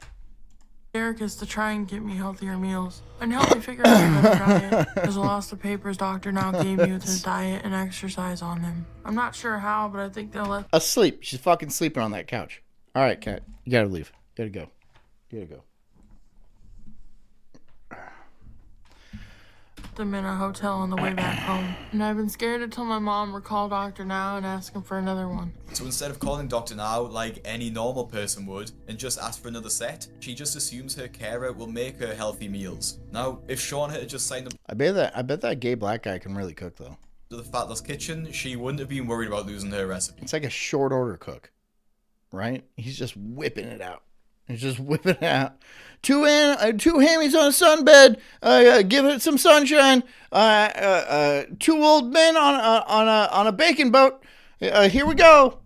Derek is to try and get me healthier meals and help me figure out a better diet. There's a lot of papers Dr. Now gave me with his diet and exercise on him. I'm not sure how, but I think they'll let. Asleep. She's fucking sleeping on that couch. All right, Kat. You gotta leave. You gotta go. You gotta go. them in a hotel on the way back home. And I've been scared to tell my mom or call Dr. Now and ask him for another one. So instead of calling Dr. Now like any normal person would and just ask for another set, she just assumes her carer will make her healthy meals. Now, if Sean had just signed up I bet that gay black guy can really cook though. to the Fatless Kitchen, she wouldn't have been worried about losing her recipe. It's like a short order cook. right? He's just whipping it out. He's just whipping it out. Two hammies on a sunbed. Give it some sunshine. 2 old men on a baking boat. Here we go.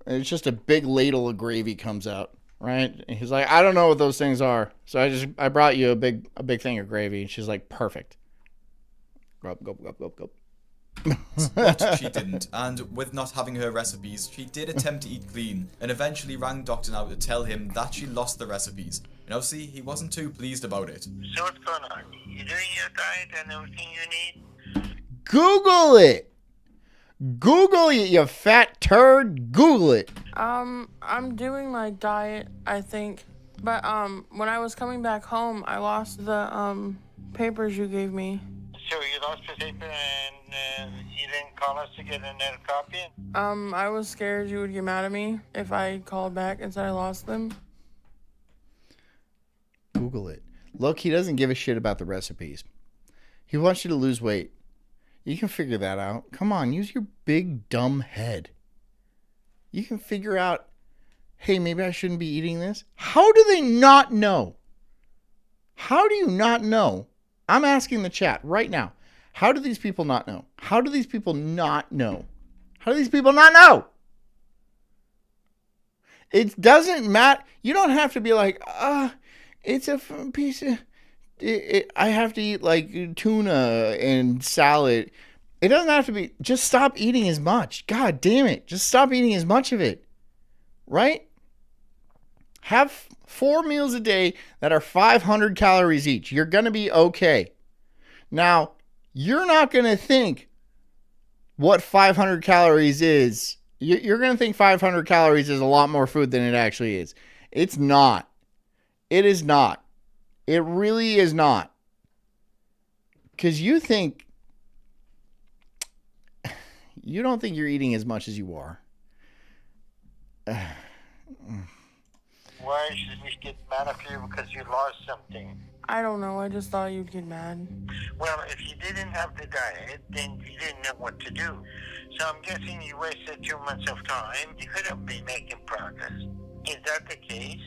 And it's just a big ladle of gravy comes out, right? And he's like, I don't know what those things are, so I brought you a big thing of gravy. And she's like, perfect. Gulp, gulp, gulp, gulp, gulp. But she didn't, and with not having her recipes, she did attempt to eat clean, and eventually rang Dr. Now to tell him that she lost the recipes. And obviously, he wasn't too pleased about it. So what's going on? You doing your diet and everything you need? Google it. Google it, you fat turd. Google it. I'm doing my diet, I think. But when I was coming back home, I lost the papers you gave me. So you lost the paper and you didn't call us to get another copy? I was scared you would get mad at me if I called back and said I lost them. Google it. Look, he doesn't give a shit about the recipes. He wants you to lose weight. You can figure that out. Come on, use your big dumb head. You can figure out, hey, maybe I shouldn't be eating this. How do they not know? How do you not know? I'm asking the chat right now. How do these people not know? How do these people not know? How do these people not know? It doesn't matter. You don't have to be like, it's a piece of... I have to eat like tuna and salad. It doesn't have to be. Just stop eating as much. God damn it. Just stop eating as much of it. Right? Have 4 meals a day that are 500 calories each. You're going to be okay. Now, you're not going to think what 500 calories is. You're going to think 500 calories is a lot more food than it actually is. It's not. It is not. It really is not. Because you don't think you're eating as much as you are. Why should we get mad at you because you lost something? I don't know. I just thought you'd get mad. Well, if you didn't have the diet, then you didn't know what to do. So I'm guessing you wasted 2 months of time. You could have been making progress. Is that the case?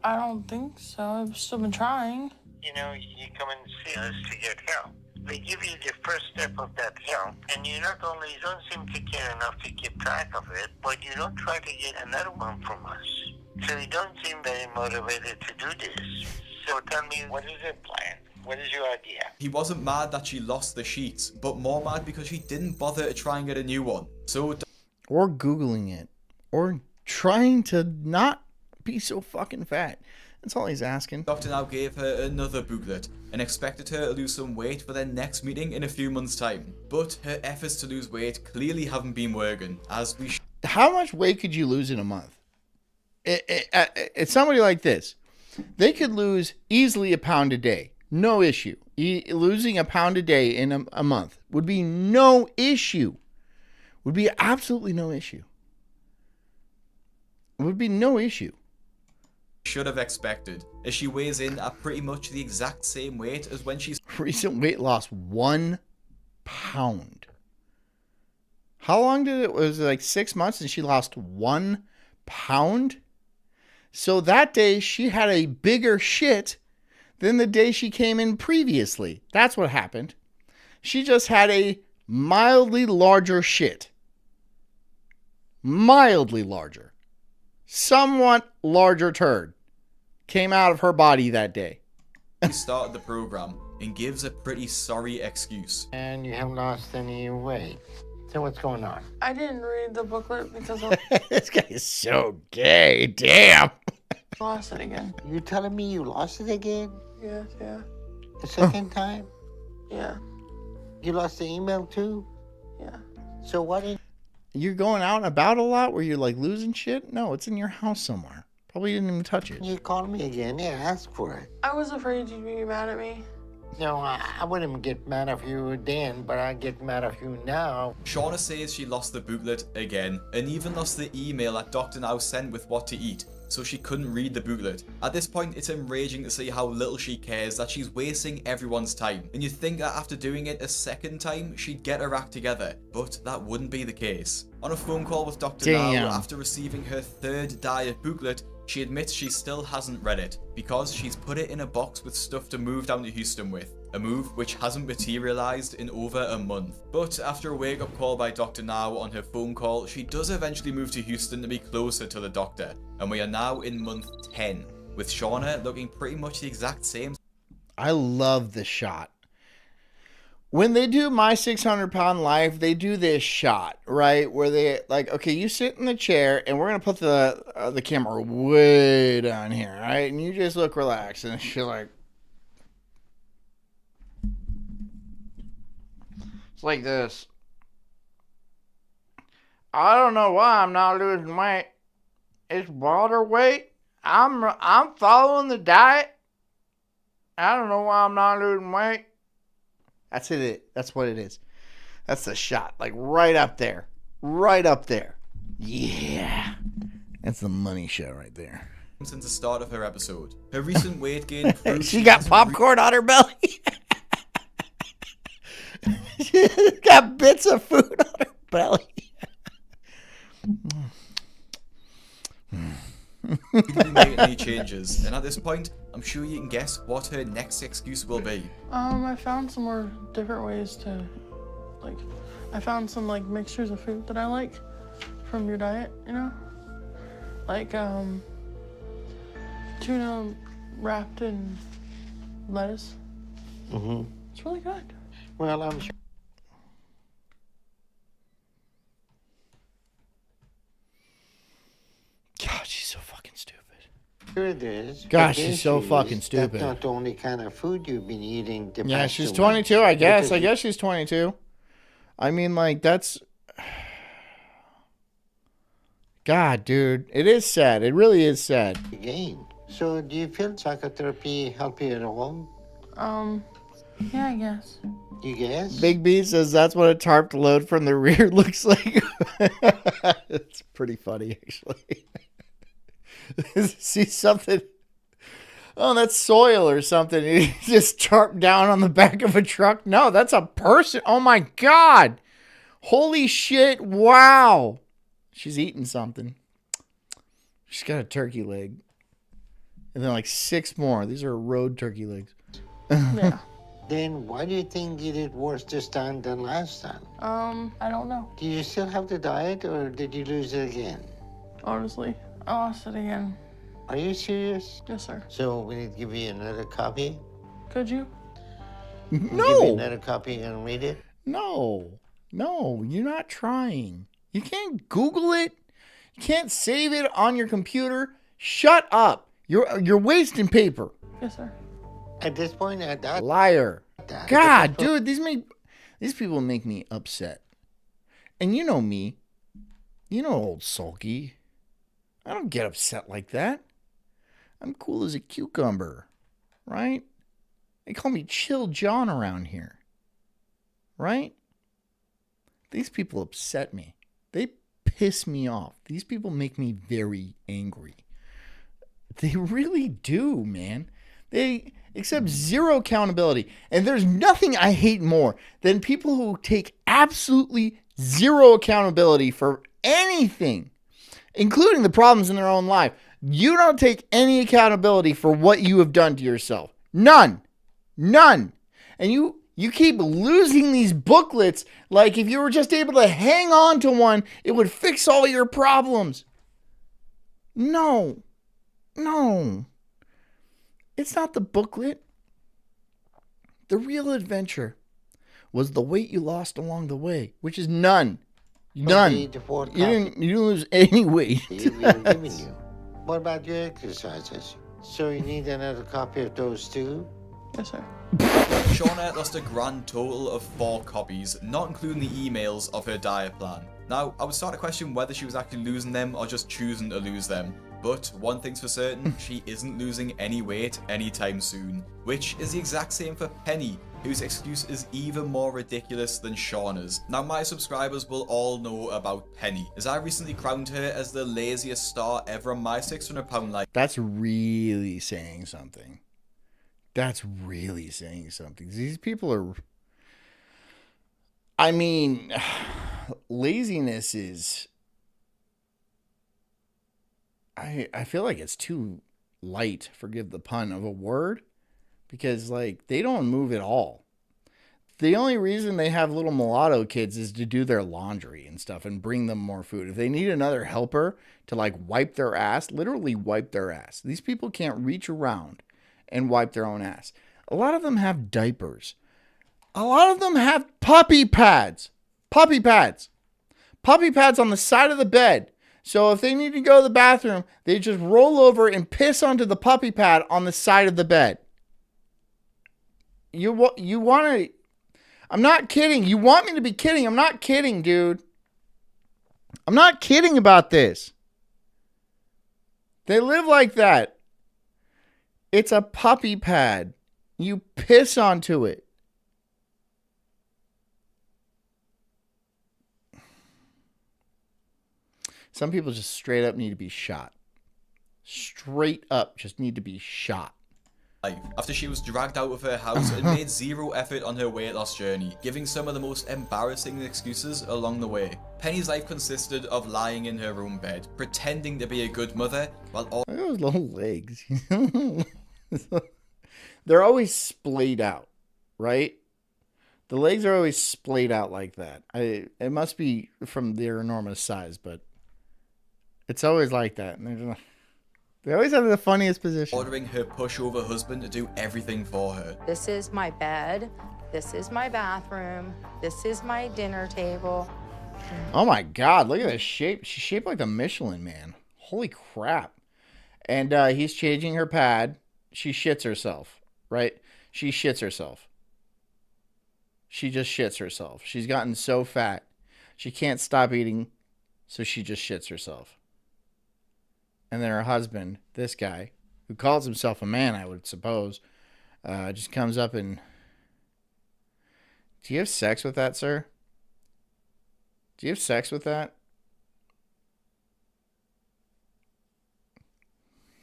I don't think so. I've still been trying. You know, you come and see us to get help. They give you the first step of that help, and you don't seem to care enough to keep track of it, but you don't try to get another one from us. So you don't seem very motivated to do this. So tell me, what is your plan? What is your idea? He wasn't mad that she lost the sheets, but more mad because she didn't bother to try and get a new one. So... Or Googling it. Or trying to not be so fucking fat. That's all he's asking. Doctor now gave her another booklet and expected her to lose some weight for their next meeting in a few months' time. But her efforts to lose weight clearly haven't been working, as we... How much weight could you lose in a month? It's somebody like this. They could lose easily 1 pound a day. No issue. Losing 1 pound a day in a month would be no issue. Would be absolutely no issue. It would be no issue. Should have expected, as she weighs in at pretty much the exact same weight as when she's... Recent weight loss, 1 pound. How long did it? Was it like 6 months and she lost 1 pound? So that day she had a bigger shit than the day she came in previously. That's what happened. She just had a mildly larger shit. Mildly larger. Somewhat larger turd came out of her body that day. She started the program and gives a pretty sorry excuse. And you haven't lost any weight. So what's going on? I didn't read the booklet because I This guy is so gay. Damn. lost it again. You telling me you lost it again? Yes, yeah. The second time? Yeah, You lost the email too? yeah. So what did... You're going out and about a lot where you're like losing shit? No, it's in your house somewhere. Probably didn't even touch it. You called me again. Yeah, ask for it. I was afraid you'd be mad at me. No, I wouldn't get mad at you then, but I get mad at you now. Shauna says she lost the booklet again, and even lost the email that Dr. Now sent with what to eat. so she couldn't read the booklet. At this point, it's enraging to see how little she cares, that she's wasting everyone's time. And you'd think that after doing it a second time, she'd get her act together, but that wouldn't be the case. On a phone call with Dr. Now, after receiving her third diet booklet, she admits she still hasn't read it, because she's put it in a box with stuff to move down to Houston with. A move which hasn't materialized in over a month. But after a wake-up call by Dr. Now on her phone call, she does eventually move to Houston to be closer to the doctor. And we are now in month 10, with Shauna looking pretty much the exact same. I love the shot. When they do My 600 Pound Life, they do this shot, right? Where they, like, okay, you sit in the chair, and we're going to put the camera way down here, right? And you just look relaxed, and she's like, it's like this. I don't know why I'm not losing weight. It's water weight. I'm following the diet. I don't know why I'm not losing weight. That's it. That's what it is. That's the shot. Like right up there. Right up there. Yeah. That's the money shot right there. Since the start of her episode. Her recent weight gain proves she got popcorn on her belly. She's got bits of food on her belly. Didn't make any changes, and at this point, I'm sure you can guess what her next excuse will be. I found some more different ways to, like, I found some, like, mixtures of food that I like from your diet, you know? Like, tuna wrapped in lettuce. Mm-hmm. It's really good. Well, I'm sure. God, she's so fucking stupid. Sure it is. Gosh, she's so fucking stupid. That's not the only kind of food you've been eating. Yeah, she's 22, I guess. I guess she's 22. I mean, like, that's... God, dude. It is sad. It really is sad. Again. So, do you feel psychotherapy help you at all? Yeah, I guess. You guess? Big B says that's what a tarp load from the rear looks like. It's pretty funny, actually. See something? Oh, that's soil or something. You just tarp down on the back of a truck. No, that's a person. Oh, my God. Holy shit. Wow. She's eating something. She's got a turkey leg. And then like 6 more. These are road turkey legs. Yeah. Then why do you think you did worse this time than last time? I don't know. Do you still have the diet or did you lose it again? Honestly, I lost it again. Are you serious? Yes, sir. So we need to give you another copy? Could you? We'll give No. you another copy and read it? No. No, you're not trying. You can't Google it. You can't save it on your computer. Shut up. You're wasting paper. Yes, sir. At this point, at that... Liar. God, dude, these people make me upset. And you know me. You know old Sulky. I don't get upset like that. I'm cool as a cucumber. Right? They call me Chill John around here. Right? These people upset me. They piss me off. These people make me very angry. They really do, man. They accept zero accountability. And there's nothing I hate more than people who take absolutely zero accountability for anything, including the problems in their own life. You don't take any accountability for what you have done to yourself. None. None. And you keep losing these booklets like if you were just able to hang on to one, it would fix all your problems. No. No. It's not the booklet. The real adventure was the weight you lost along the way, which is none. None. You didn't lose any weight. Giving you. What about your exercises? So you need another copy of those too? Yes, sir. Shauna lost a grand total of 4 copies, not including the emails of her diet plan. Now, I would start to question whether she was actually losing them or just choosing to lose them. But one thing's for certain, she isn't losing any weight anytime soon. Which is the exact same for Penny, whose excuse is even more ridiculous than Shauna's. Now my subscribers will all know about Penny, as I recently crowned her as the laziest star ever on my 600 pound life. That's really saying something. That's really saying something. These people are... I mean, laziness is... I feel like it's too light, forgive the pun, of a word. Because, like, they don't move at all. The only reason they have little mulatto kids is to do their laundry and stuff and bring them more food. If they need another helper to, like, wipe their ass, literally wipe their ass. These people can't reach around and wipe their own ass. A lot of them have diapers. A lot of them have puppy pads. Puppy pads. Puppy pads on the side of the bed. So if they need to go to the bathroom, they just roll over and piss onto the puppy pad on the side of the bed. You want to... I'm not kidding. You want me to be kidding. I'm not kidding, dude. I'm not kidding about this. They live like that. It's a puppy pad. You piss onto it. Some people just straight up need to be shot. Straight up just need to be shot. After she was dragged out of her house and made zero effort on her weight loss journey, giving some of the most embarrassing excuses along the way. Penny's life consisted of lying in her own bed, pretending to be a good mother, while all... Look at those little legs. They're always splayed out, right? The legs are always splayed out like that. It must be from their enormous size, but it's always like that. And they always have the funniest position. Ordering her pushover husband to do everything for her. This is my bed. This is my bathroom. This is my dinner table. Oh my God, look at this shape. She's shaped like the Michelin Man. Holy crap. And he's changing her pad. She shits herself, right? She shits herself. She just shits herself. She's gotten so fat. She can't stop eating, so she just shits herself. And then her husband, this guy, who calls himself a man, I would suppose, just comes up and... Do you have sex with that, sir? Do you have sex with that?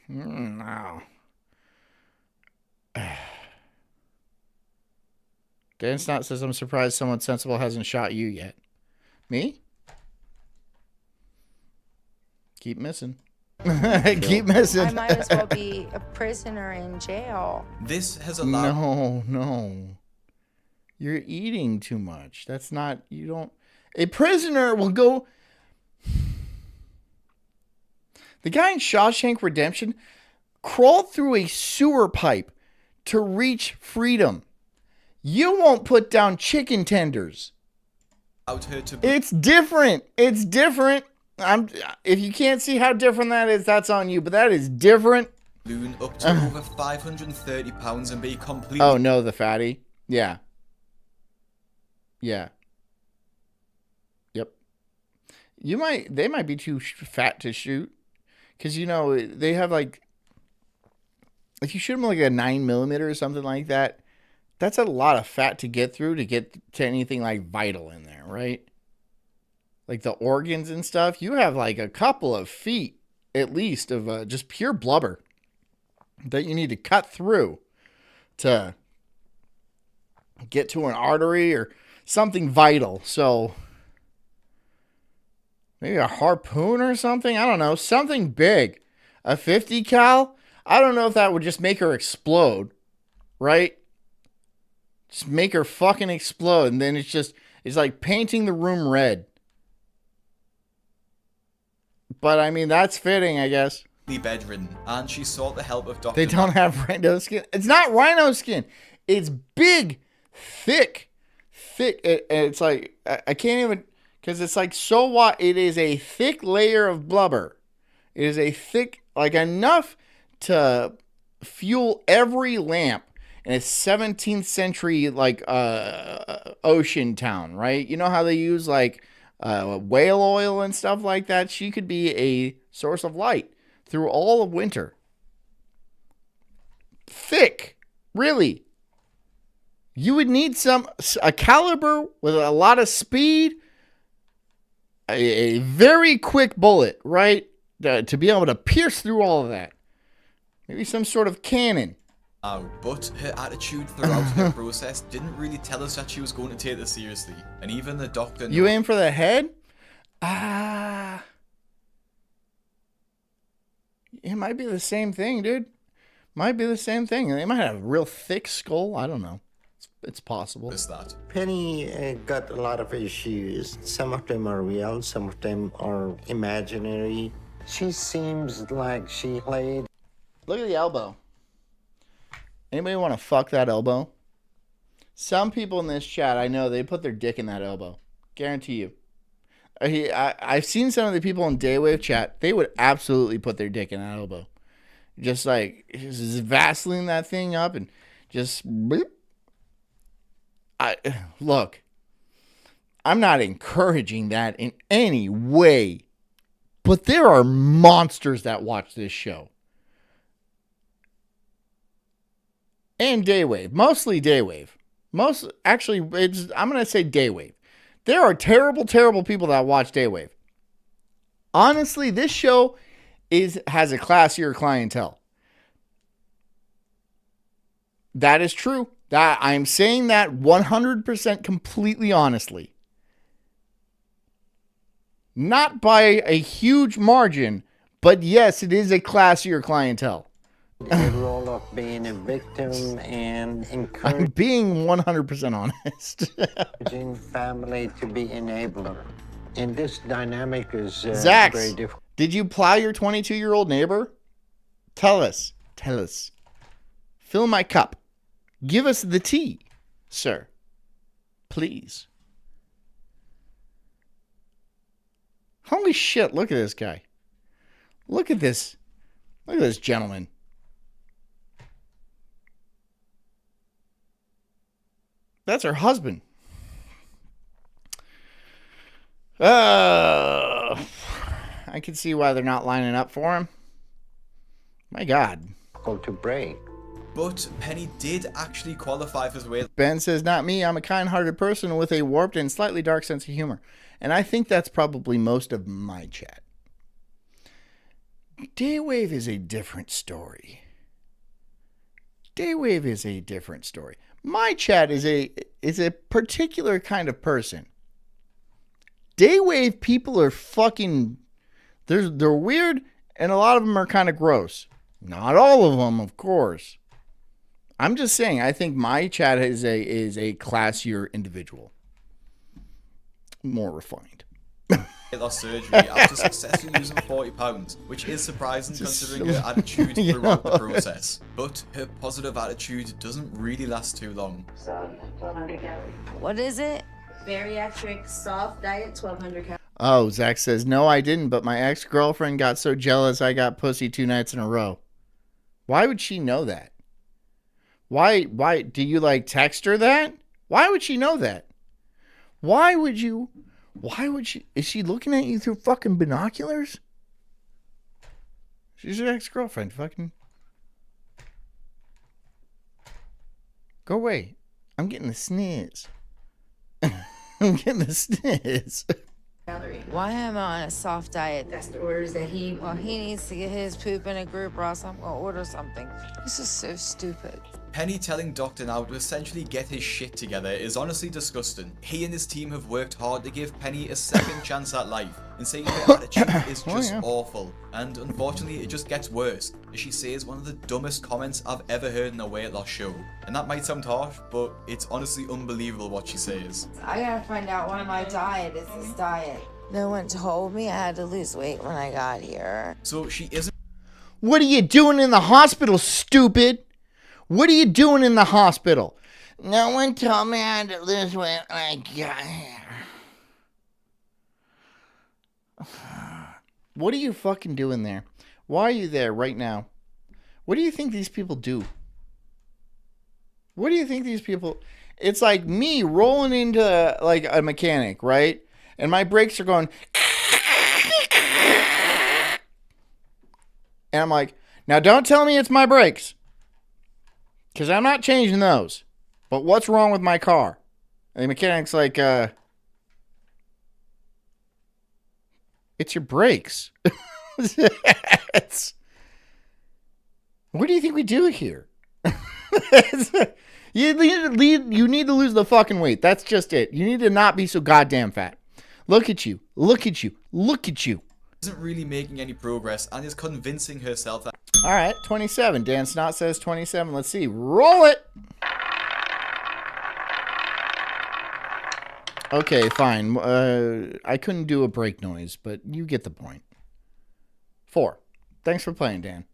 No. Dan Snot says, I'm surprised someone sensible hasn't shot you yet. Me? Keep missing. Keep missing. I might as well be a prisoner in jail. This has allowed... No. You're eating too much. That's not... You don't... A prisoner will go... The guy in Shawshank Redemption crawled through a sewer pipe to reach freedom. You won't put down chicken tenders. It's different. It's different. If you can't see how different that is, that's on you. But that is different. Balloon up to over 530 pounds and be completely... Oh, no, the fatty. Yeah. Yep. They might be too fat to shoot. Because, they have like... If you shoot them like a 9mm or something like that, that's a lot of fat to get through to get to anything like vital in there, right? Like the organs and stuff, you have like a couple of feet at least of just pure blubber that you need to cut through to get to an artery or something vital. So maybe a harpoon or something. I don't know. Something big. A 50 cal. I don't know if that would just make her explode, right? Just make her fucking explode. And then it's like painting the room red. But, I mean, that's fitting, I guess. Bedridden, and she sought the help of Dr. They don't have rhino skin. It's not rhino skin. It's big, thick. It's like, I can't even, because it's like so what? It is a thick layer of blubber. It is a thick, like enough to fuel every lamp in a 17th century, like, ocean town, right? You know how they use, like, whale oil and stuff like that? She could be a source of light. through all of winter. Thick, really. You would need a caliber with a lot of speed, a very quick bullet, right? To be able to pierce through all of that. Maybe some sort of cannon. But her attitude throughout the process didn't really tell us that she was going to take this seriously. And even the doctor... You aim for the head? It might be the same thing, dude. Might be the same thing. They might have a real thick skull. I don't know. It's possible. Is that? Penny got a lot of issues. Some of them are real, some of them are imaginary. She seems like she played. Look at the elbow. Anybody want to fuck that elbow? Some people in this chat, I know, they put their dick in that elbow. Guarantee you. I've seen some of the people in Daywave chat. They would absolutely put their dick in that elbow. Just Vaseline that thing up and just... Bloop. Look, I'm not encouraging that in any way, but there are monsters that watch this show. And Daywave, mostly Daywave. I'm going to say Daywave. There are terrible, terrible people that watch Daywave. Honestly, this show has a classier clientele. That is true. That I'm saying that 100% completely honestly. Not by a huge margin, but yes, it is a classier clientele. The role of being a victim and I'm encouraging being 100% honest. family to be enabler. And this dynamic is Zax, very difficult. did you plow your 22-year-old neighbor? Tell us. Tell us. Fill my cup. Give us the tea, sir. Please. Holy shit, look at this guy. Look at this. Look at this gentleman. That's her husband. I can see why they're not lining up for him. My God. To break. But Penny did actually qualify for the way. Ben says, not me. I'm a kind-hearted person with a warped and slightly dark sense of humor. And I think that's probably most of my chat. Daywave is a different story. Daywave is a different story. My chat is a particular kind of person. Daywave people are fucking... They're weird, and a lot of them are kind of gross. Not all of them, of course. I'm just saying, I think my chat is a classier individual. More refined. Lost surgery after successfully losing 40 pounds, which is surprising considering her attitude throughout the process. But her positive attitude doesn't really last too long. What is it? Bariatric soft diet, 1,200 calories. Oh, Zach says, no, I didn't, but my ex-girlfriend got so jealous I got pussy 2 nights in a row. Why would she know that? Why do you text her that? Why would she know that? Why would she? Is she looking at you through fucking binoculars? She's your ex-girlfriend. Fucking go away. I'm getting the sniz. I'm getting the sniz. Why am I on a soft diet? That's the orders that he needs to get his poop in a group or else I'm gonna order something. This is so stupid. Penny telling Dr. Now to essentially get his shit together is honestly disgusting. He and his team have worked hard to give Penny a second chance at life, and saying her attitude is just awful. And unfortunately, it just gets worse, as she says one of the dumbest comments I've ever heard in a weight loss show. And that might sound harsh, but it's honestly unbelievable what she says. I gotta find out why my diet is this diet. No one told me I had to lose weight when I got here. So she isn't... What are you doing in the hospital, stupid? What are you doing in the hospital? No one told me I had to lose weight when I got here. What are you fucking doing there? Why are you there right now? What do you think these people do? What do you think these people... It's like me rolling into a mechanic, right? And my brakes are going... And I'm like, now don't tell me it's my brakes, because I'm not changing those. But what's wrong with my car? And the mechanic's like, it's your brakes. What do you think we do here? You need to lose the fucking weight. That's just it. You need to not be so goddamn fat. Look at you. Look at you. Look at you. Isn't really making any progress and is convincing herself that. All right, 27. Dan Snot says 27. Let's see. Roll it. Okay, fine. I couldn't do a brake noise, but you get the point. 4. Thanks for playing, Dan.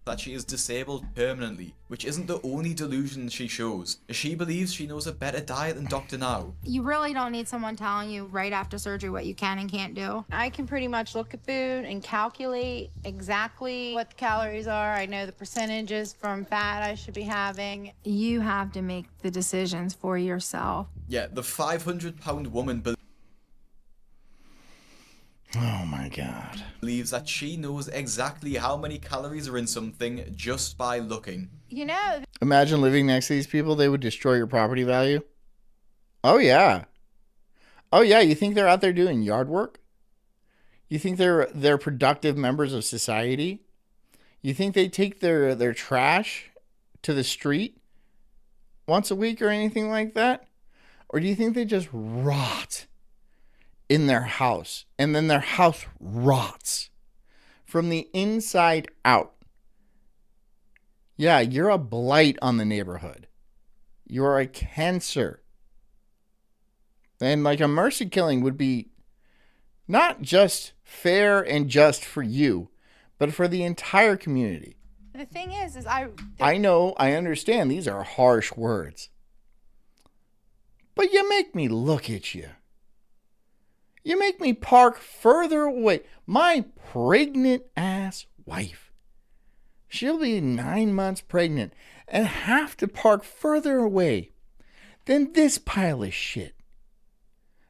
That she is disabled permanently, which isn't the only delusion she shows. She believes she knows a better diet than Dr. Now. You really don't need someone telling you right after surgery what you can and can't do. I can pretty much look at food and calculate exactly what the calories are. I know the percentages from fat I should be having. You have to make the decisions for yourself. Yeah, the 500-pound woman Oh my God. believes that she knows exactly how many calories are in something just by looking. You know, Imagine living next to these people. They would destroy your property value. Oh, yeah. Oh, yeah. You think they're out there doing yard work? You think they're productive members of society? You think they take their trash to the street once a week or anything like that? Or do you think they just rot in their house, and then their house rots from the inside out? Yeah, you're a blight on the neighborhood. You're a cancer. And like a mercy killing would be not just fair and just for you, but for the entire community. the thing is I know, I understand these are harsh words. But you make me look at you. You make me park further away. My pregnant ass wife. She'll be 9 months pregnant and have to park further away than this pile of shit.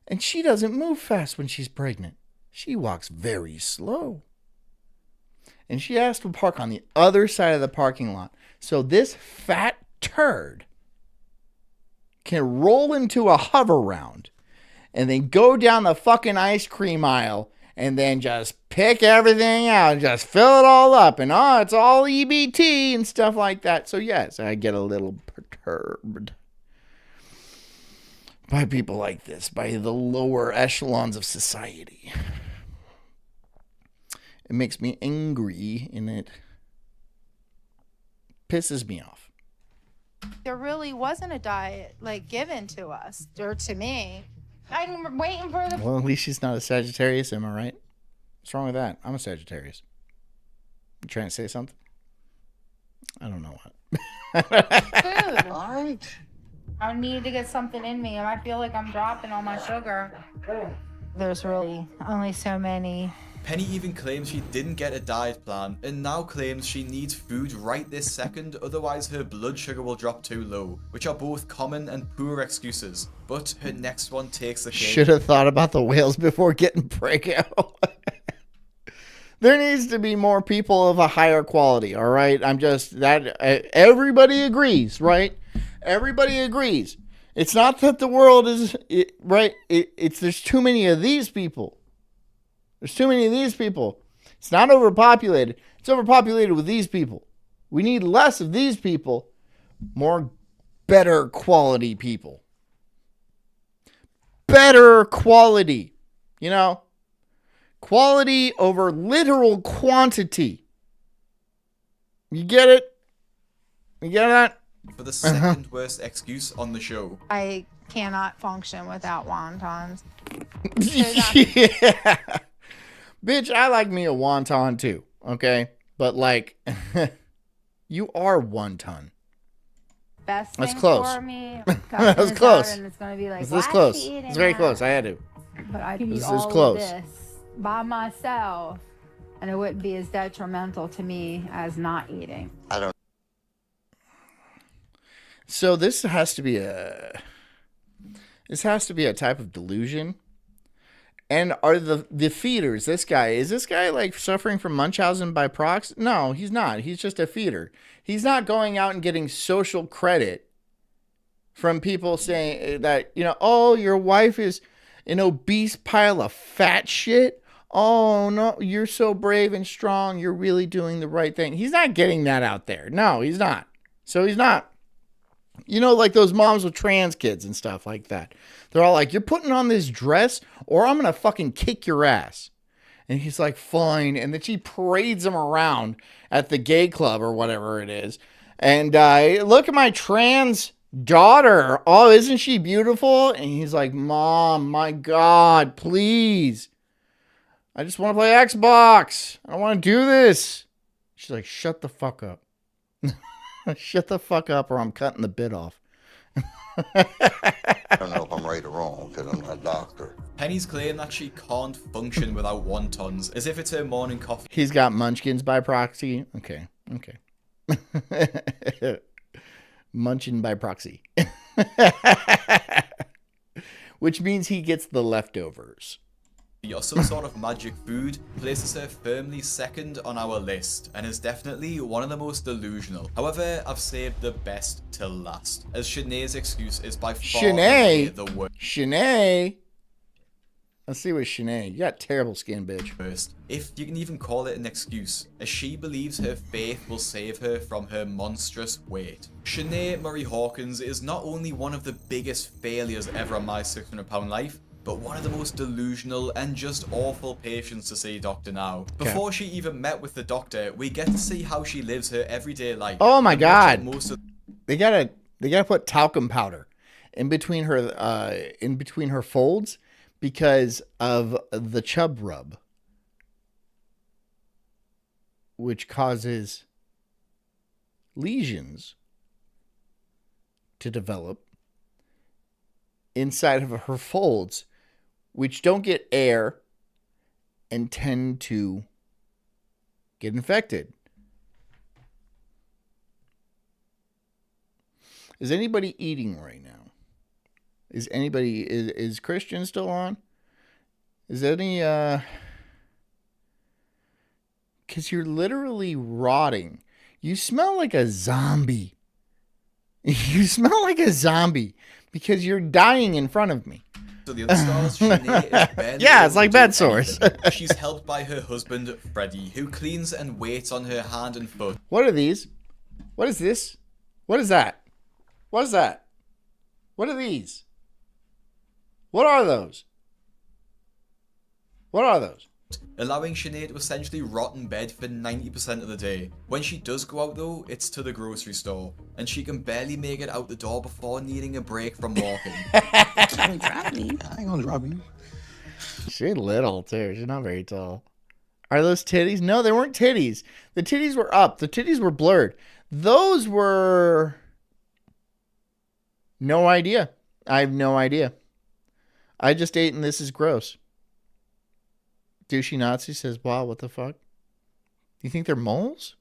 And she doesn't move fast when she's pregnant. She walks very slow. And she has to park on the other side of the parking lot. So this fat turd can roll into a hover round and then go down the fucking ice cream aisle and then just pick everything out and just fill it all up. And it's all EBT and stuff like that. So yes, I get a little perturbed by people like this, by the lower echelons of society. It makes me angry and it pisses me off. there really wasn't a diet like given to us or to me. I'm waiting for the. Well, at least she's not a Sagittarius, am I right? What's wrong with that? I'm a Sagittarius. You trying to say something? I don't know what. Food. All right. I need to get something in me, and I feel like I'm dropping all my sugar. There's really only so many. Penny even claims she didn't get a diet plan and now claims she needs food right this second, otherwise her blood sugar will drop too low, which are both common and poor excuses. But her next one takes the cake. Should have thought about the whales before getting pregnant. There needs to be more people of a higher quality, all right? I'm just that everybody agrees, right? Everybody agrees. It's not that the world is right. It's there's too many of these people. There's too many of these people. It's not overpopulated. It's overpopulated with these people. We need less of these people, more better quality people. Better quality, you know? Quality over literal quantity. You get it? You get that? For the second worst excuse on the show. I cannot function without wontons. Yeah. Bitch, I like me a wonton too, okay? But like, you are 1 ton. Best That's thing close. for me. That was close. And it's gonna be like, It's this "Why is close. she eating It's very that?" close. I had to. But I could eat This is all close. of this by myself, and it wouldn't be as detrimental to me as not eating. I don't. So this has to be a type of delusion. And are the feeders, is this guy like suffering from Munchausen by proxy? No, he's not. He's just a feeder. He's not going out and getting social credit from people saying that, oh, your wife is an obese pile of fat shit. Oh, no, you're so brave and strong. You're really doing the right thing. He's not getting that out there. No, he's not. So he's not. Like those moms with trans kids and stuff like that. They're all like, you're putting on this dress or I'm going to fucking kick your ass. And he's like, fine. And then she parades him around at the gay club or whatever it is. And look at my trans daughter. Oh, isn't she beautiful? And he's like, Mom, my God, please. I just want to play Xbox. I don't want to do this. She's like, shut the fuck up. Shut the fuck up or I'm cutting the bit off. I don't know if I'm right or wrong because I'm not a doctor. Penny's claim that she can't function without wontons, as if it's her morning coffee. He's got munchkins by proxy. Okay. Munching by proxy. Which means he gets the leftovers. Or some sort of magic food places her firmly second on our list and is definitely one of the most delusional. However, I've saved the best till last, as Shanae's excuse is by far the worst. Shanae? Let's see what Shanae. You got terrible skin, bitch. First, if you can even call it an excuse, as she believes her faith will save her from her monstrous weight. Shanae Murray Hawkins is not only one of the biggest failures ever on my 600-pound life, but one of the most delusional and just awful patients to see Dr. Now. Before she even met with the doctor, we get to see how she lives her everyday life. Oh my God! They gotta put talcum powder in between her folds because of the chub rub, which causes lesions to develop inside of her folds, which don't get air and tend to get infected. Is anybody eating right now? Is Christian still on? Is any, because you're literally rotting. You smell like a zombie. You smell like a zombie because you're dying in front of me. So the other stars, Shanae is barely yeah, it's like bed sores. She's helped by her husband, Freddie, who cleans and waits on her hand and foot. What are these? What is this? What is that? What is that? What are these? What are those? What are those? Allowing Shanae to essentially rot in bed for 90% of the day. When she does go out though, it's to the grocery store, and she can barely make it out the door before needing a break from walking. Don't drop me. I ain't gonna drop you. She's little too. She's not very tall. Are those titties? No, they weren't titties. The titties were up. The titties were blurred. Those were... No idea. I have no idea. I just ate and this is gross. Douchey Nazi says, wow, what the fuck? You think they're moles?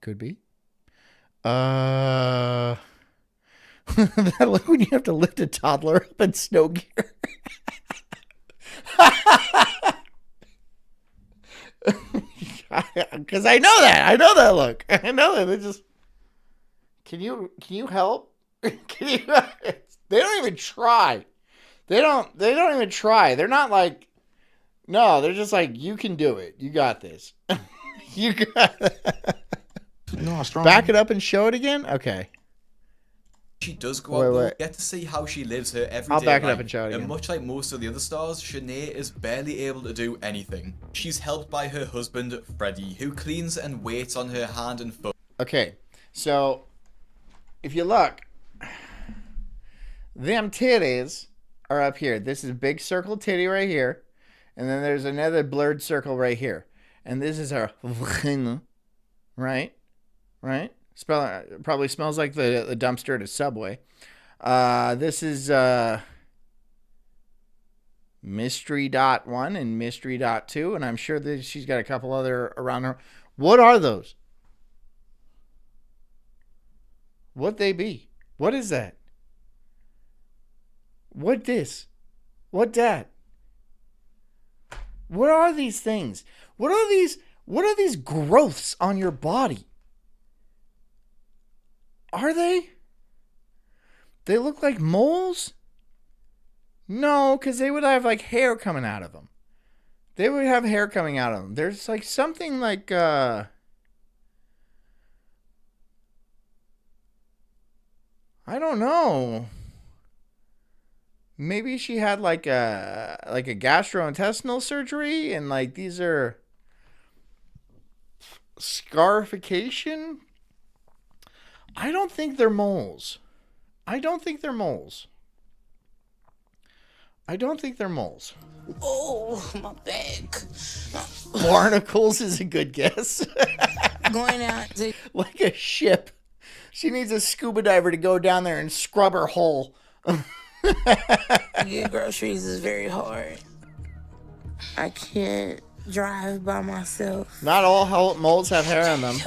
Could be. That look when you have to lift a toddler up in snow gear. Because I know that. I know that look. I know that. They just... Can you help? Can you... They don't even try. They don't even try. They're not like, no, they're just like, you can do it. You got this. You got it. No, strong. Back it up and show it again? Okay. She does go out though, get to see how she lives her everyday I'll back it life. up and show it again. And much like most of the other stars, Shanae is barely able to do anything. She's helped by her husband, Freddie, who cleans and waits on her hand and foot. Okay, so if you look, them titties are up here. This is a big circle titty right here. And then there's another blurred circle right here. And this is our vagina, right? Right? Probably smells like the dumpster at a Subway. This is Mystery Dot 1 and Mystery Dot 2. And I'm sure that she's got a couple other around her. What are those? What they be? What is that? What this? What, Dad? What are these things? What are these growths on your body? Are they? They look like moles? No, because they would have like hair coming out of them. They would have hair coming out of them. There's like something like I don't know. Maybe she had like a gastrointestinal surgery, and like these are scarification. I don't think they're moles. I don't think they're moles. Oh, my back. Barnacles is a good guess. Going out to Like a ship. She needs a scuba diver to go down there and scrub her hull. get groceries is very hard. I can't drive by myself. Not all moles have hair on them.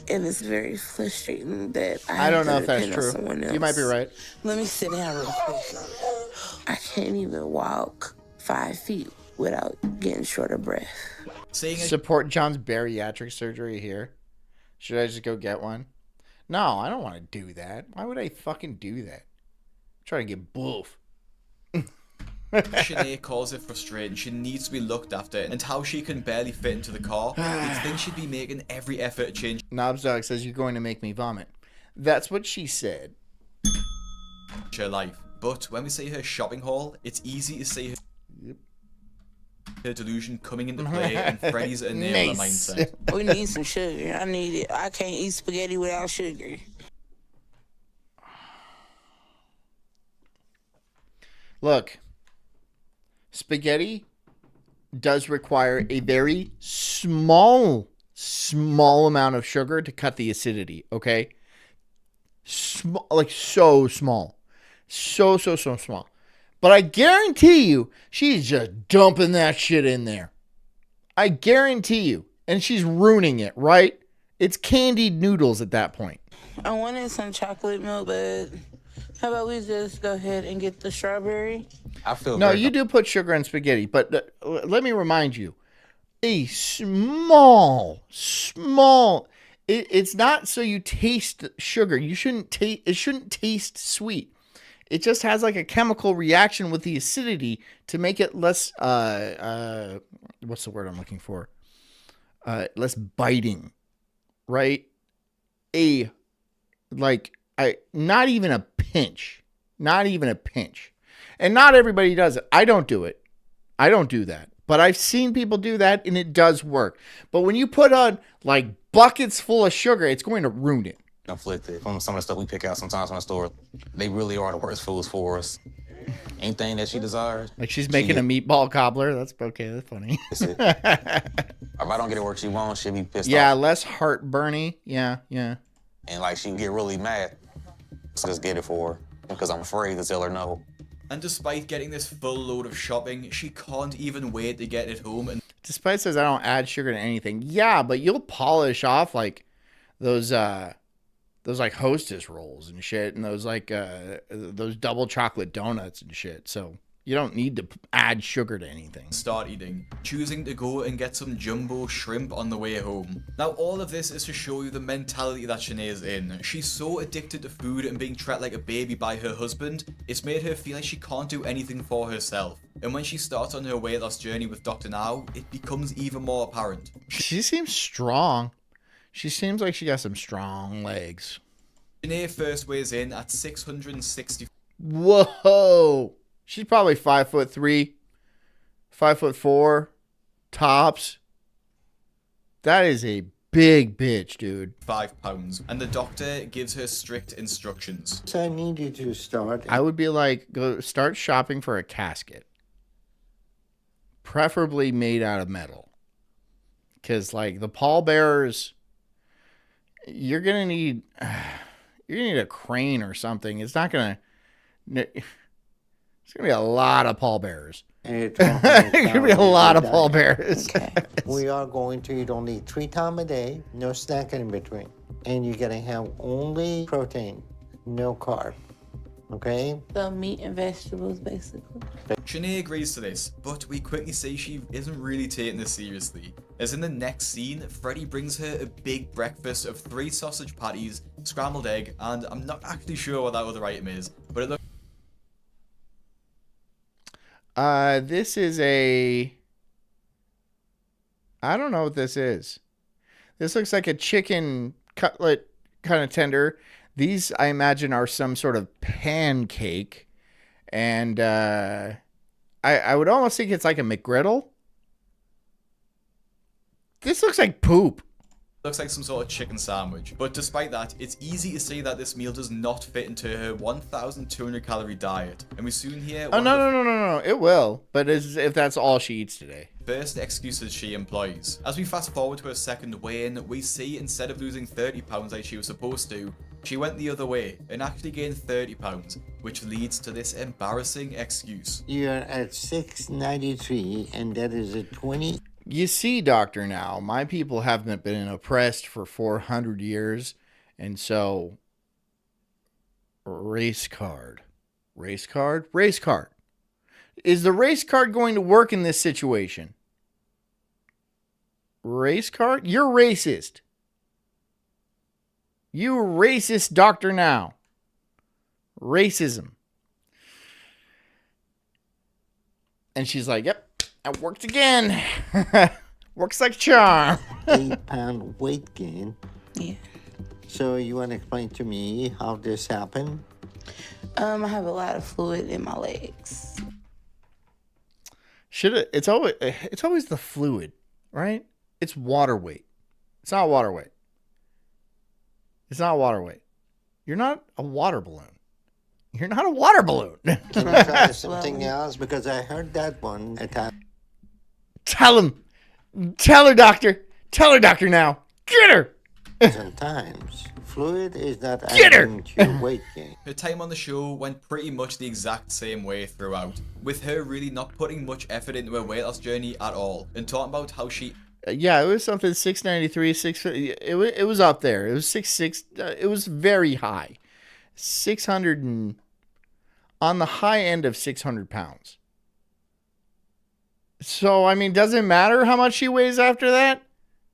And it's very frustrating that I don't know have if to that's depend on true. someone else. You might be right. Let me sit down real quick. I can't even walk 5 feet without getting short of breath. Support John's bariatric surgery here. Should I just go get one? No, I don't want to do that. Why would I fucking do that? Try to get boof. Sinead calls it frustrating. She needs to be looked after, and how she can barely fit into the car. You'd think she'd be making every effort to change Knobs Dog says you're going to make me vomit. That's what she said. her life. But when we see her shopping haul, it's easy to see her delusion coming into play, and Freddy's a enabler mindset. We need some sugar. I need it. I can't eat spaghetti without sugar. Look, spaghetti does require a very small amount of sugar to cut the acidity, okay? Small, like so small. So small. But I guarantee you, she's just dumping that shit in there. I guarantee you. And she's ruining it, right? It's candied noodles at that point. I wanted some chocolate milk, but how about we just go ahead and get the strawberry? I feel No, you do put sugar in spaghetti, but let me remind you, a small. It's not so you taste sugar. You shouldn't taste. It shouldn't taste sweet. It just has like a chemical reaction with the acidity to make it less. What's the word I'm looking for? Less biting, right? Not even a pinch. And not everybody does it. I don't do it. I don't do that. But I've seen people do that, and it does work. But when you put on like buckets full of sugar, it's going to ruin it. Afflicted from some of the stuff we pick out sometimes from the store. They really are the worst foods for us. Anything that she desires. Like she's making a meatball cobbler. That's okay. That's funny. That's it. If I don't get it where she wants, she'll be pissed off. Yeah, less heartburny. Yeah. And like she get really mad. So just get it for her because I'm afraid to tell her no. And despite getting this full load of shopping, she can't even wait to get it home. And Despite says I don't add sugar to anything. Yeah, but you'll polish off like those like Hostess rolls and shit, and those double chocolate donuts and shit. So you don't need to add sugar to anything. Start eating, choosing to go and get some jumbo shrimp on the way home. Now all of this is to show you the mentality that Sinead's in. She's so addicted to food and being treated like a baby by her husband, it's made her feel like she can't do anything for herself. And when she starts on her weight loss journey with Dr. Now, it becomes even more apparent. She seems strong. She seems like she got some strong legs. Sinead first weighs in at 660. Whoa! She's probably 5'3", 5'4", tops. That is a big bitch, dude. 5 pounds, and the doctor gives her strict instructions. So I need you to start. I would be like, go start shopping for a casket, preferably made out of metal, because like the pallbearers, you're gonna need a crane or something. It's not gonna. It's gonna be a lot of pallbearers. It's gonna be a lot of pallbearers. Okay. We are going to eat only 3 times a day, no snacking in between. And you're gonna have only protein, no carb. okay? The meat and vegetables, basically. Shanae agrees to this, but we quickly see she isn't really taking this seriously. As in the next scene, Freddy brings her a big breakfast of 3 sausage patties, scrambled egg, and I'm not actually sure what that other item is, but it looks... This is a... I don't know what this is. This looks like a chicken cutlet kind of tender. These, I imagine, are some sort of pancake. And I would almost think it's like a McGriddle. This looks like poop. Looks like some sort of chicken sandwich. But despite that, it's easy to see that this meal does not fit into her 1,200 calorie diet. And we soon hear... Oh, no. It will. But if that's all she eats today. First excuses she employs. As we fast forward to her second weigh-in, we see instead of losing 30 pounds like she was supposed to, she went the other way and actually gained 30 pounds, which leads to this embarrassing excuse. You're at 693, and that is a 20. You see, Doctor, now, my people haven't been oppressed for 400 years, and so race card. Race card? Race card. Is the race card going to work in this situation? Race card? You're racist. You racist doctor now. Racism. And she's like, yep, that worked again. Works like charm. 8-pound weight gain. Yeah. So you want to explain to me how this happened? I have a lot of fluid in my legs. It's always the fluid, right? It's water weight. It's not water weight. It's not water weight. You're not a water balloon. You're not a water balloon. Can I try something else? Because I heard that one at time. Tell him. Tell her, doctor. Tell her, doctor, now. Get her. Sometimes fluid is not Get her! adding to your weight gain. Her time on the show went pretty much the exact same way throughout, with her really not putting much effort into her weight loss journey at all, and talking about how she... Yeah, it was something 693, 650. It was up there. It was 66. It was very high. 600 and on the high end of 600 pounds. So, I mean, does it matter how much she weighs after that?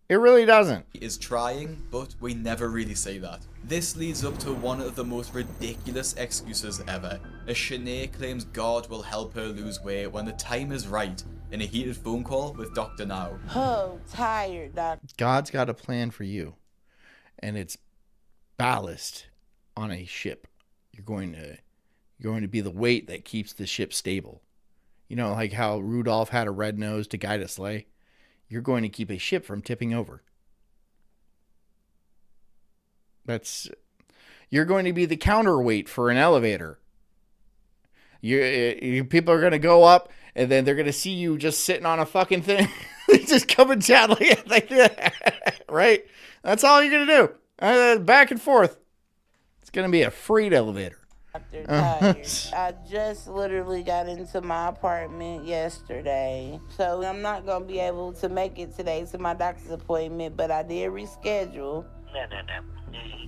It really doesn't. Is trying, but we never really see that. This leads up to one of the most ridiculous excuses ever, as Shanae claims God will help her lose weight when the time is right in a heated phone call with Dr. Now. Oh, tired, Doc. God's got a plan for you, and it's ballast on a ship. You're going to be the weight that keeps the ship stable. You know, like how Rudolph had a red nose to guide a sleigh. You're going to keep a ship from tipping over. You're going to be the counterweight for an elevator. People are going to go up, and then they're going to see you just sitting on a fucking thing. Just coming down like that. Right? That's all you're going to do. Back and forth. It's going to be a freight elevator. Tired. I just literally got into my apartment yesterday, so I'm not going to be able to make it today to my doctor's appointment, but I did reschedule. No.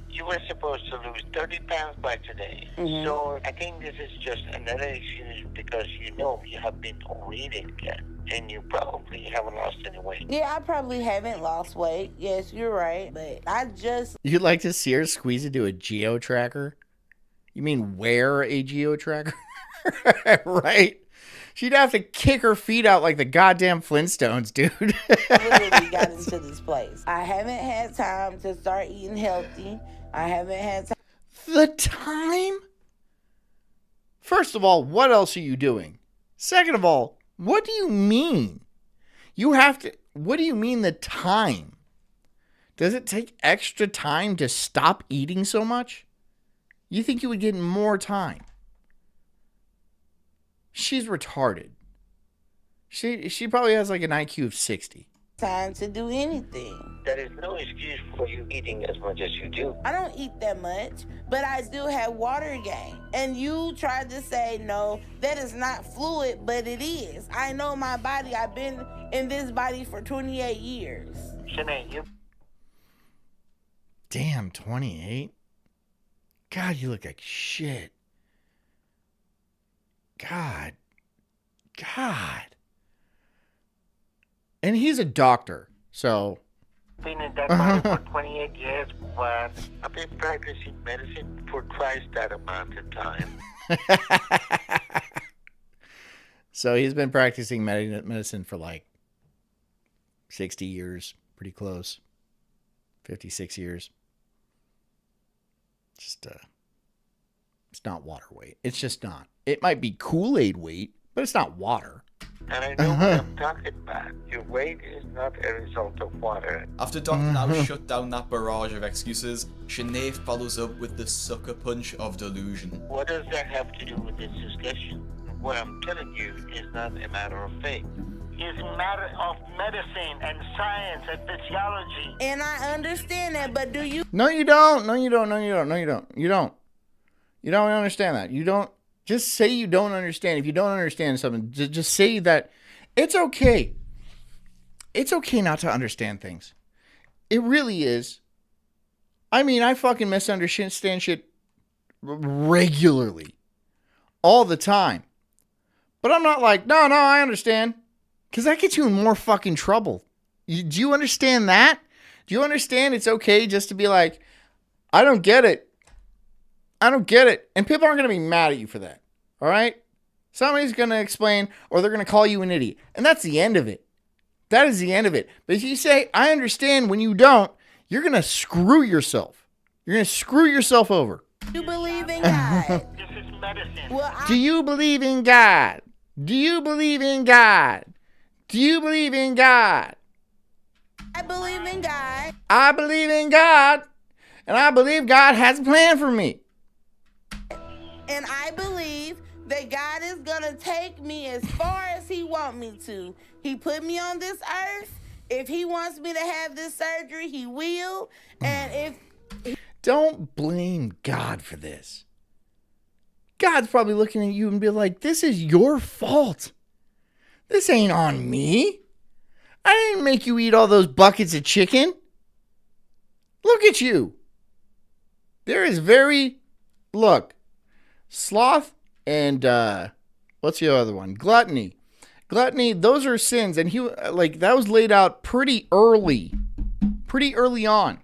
You were supposed to lose 30 pounds by today. Mhm. So I think this is just another excuse because you know you have been overeating again. And you probably haven't lost any weight. Yeah, I probably haven't lost weight. Yes, you're right, but I just... You'd like to see her squeeze into a geo tracker? You mean wear a geo tracker? Right? She'd have to kick her feet out like the goddamn Flintstones, dude. literally got into this place. I haven't had time to start eating healthy. I haven't had time. The time? First of all, what else are you doing? Second of all, what do you mean? What do you mean the time? Does it take extra time to stop eating so much? You think you would get more time? She's retarded. She probably has like an IQ of 60. Time to do anything. There is no excuse for you eating as much as you do. I don't eat that much, but I do have water gain. And you tried to say, no, that is not fluid, but it is. I know my body. I've been in this body for 28 years. Shanae, you... Damn, 28? God, you look like shit. God. And he's a doctor, so. Been in that body for 28 years, but I've been practicing medicine for twice that amount of time. So he's been practicing medicine for like 60 years, pretty close. 56 years. Just, it's not water weight. It's just not. It might be Kool-Aid weight, but it's not water. And I know what I'm talking about. Your weight is not a result of water. After Dr. Now shut down that barrage of excuses, Sinead follows up with the sucker punch of delusion. What does that have to do with this discussion? What I'm telling you is not a matter of faith. It's a matter of medicine and science and physiology. And I understand that, but do you? No, you don't. No, you don't. No, you don't. No, you don't. You don't. You don't understand that. You don't. Just say you don't understand. If you don't understand something, just say that it's okay. It's okay not to understand things. It really is. I mean, I fucking misunderstand shit regularly. All the time. But I'm not like, no, I understand. Because that gets you in more fucking trouble. Do you understand that? Do you understand it's okay just to be like, I don't get it. I don't get it. And people aren't going to be mad at you for that. All right? Somebody's going to explain or they're going to call you an idiot. And that's the end of it. That is the end of it. But if you say, I understand when you don't, you're going to screw yourself. You're going to screw yourself over. You believe in God. This is medicine. Well, Do you believe in God? Do you believe in God? Do you believe in God? I believe in God. I believe in God. And I believe God has a plan for me. And I believe that God is going to take me as far as he wants me to. He put me on this earth. If he wants me to have this surgery, he will. And if... Don't blame God for this. God's probably looking at you and be like, this is your fault. This ain't on me. I didn't make you eat all those buckets of chicken. Look at you. There is look, sloth and, what's the other one? Gluttony. Gluttony, those are sins. And that was laid out pretty early on.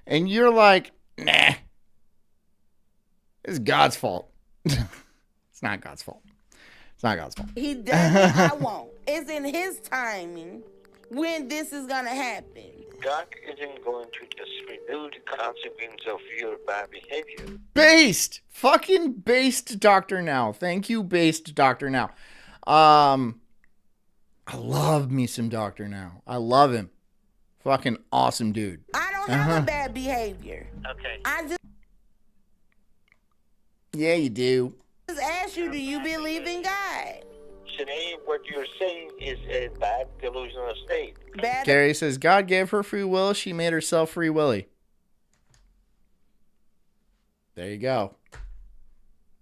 And you're like, nah, it's God's fault. It's not God's fault. It's not God's fault. He does what I want. It's in his timing when this is going to happen. God isn't going to just remove the consequence of your bad behavior. Fucking based Dr. Now. Thank you, based Dr. Now. I love me some Dr. Now. I love him. Fucking awesome dude. I don't have a bad behavior. Okay. I just Yeah, you do. ask you, do you believe in God? Sinead, what you're saying is a bad delusional state. Gary says, God gave her free will. She made herself free willy. There you go.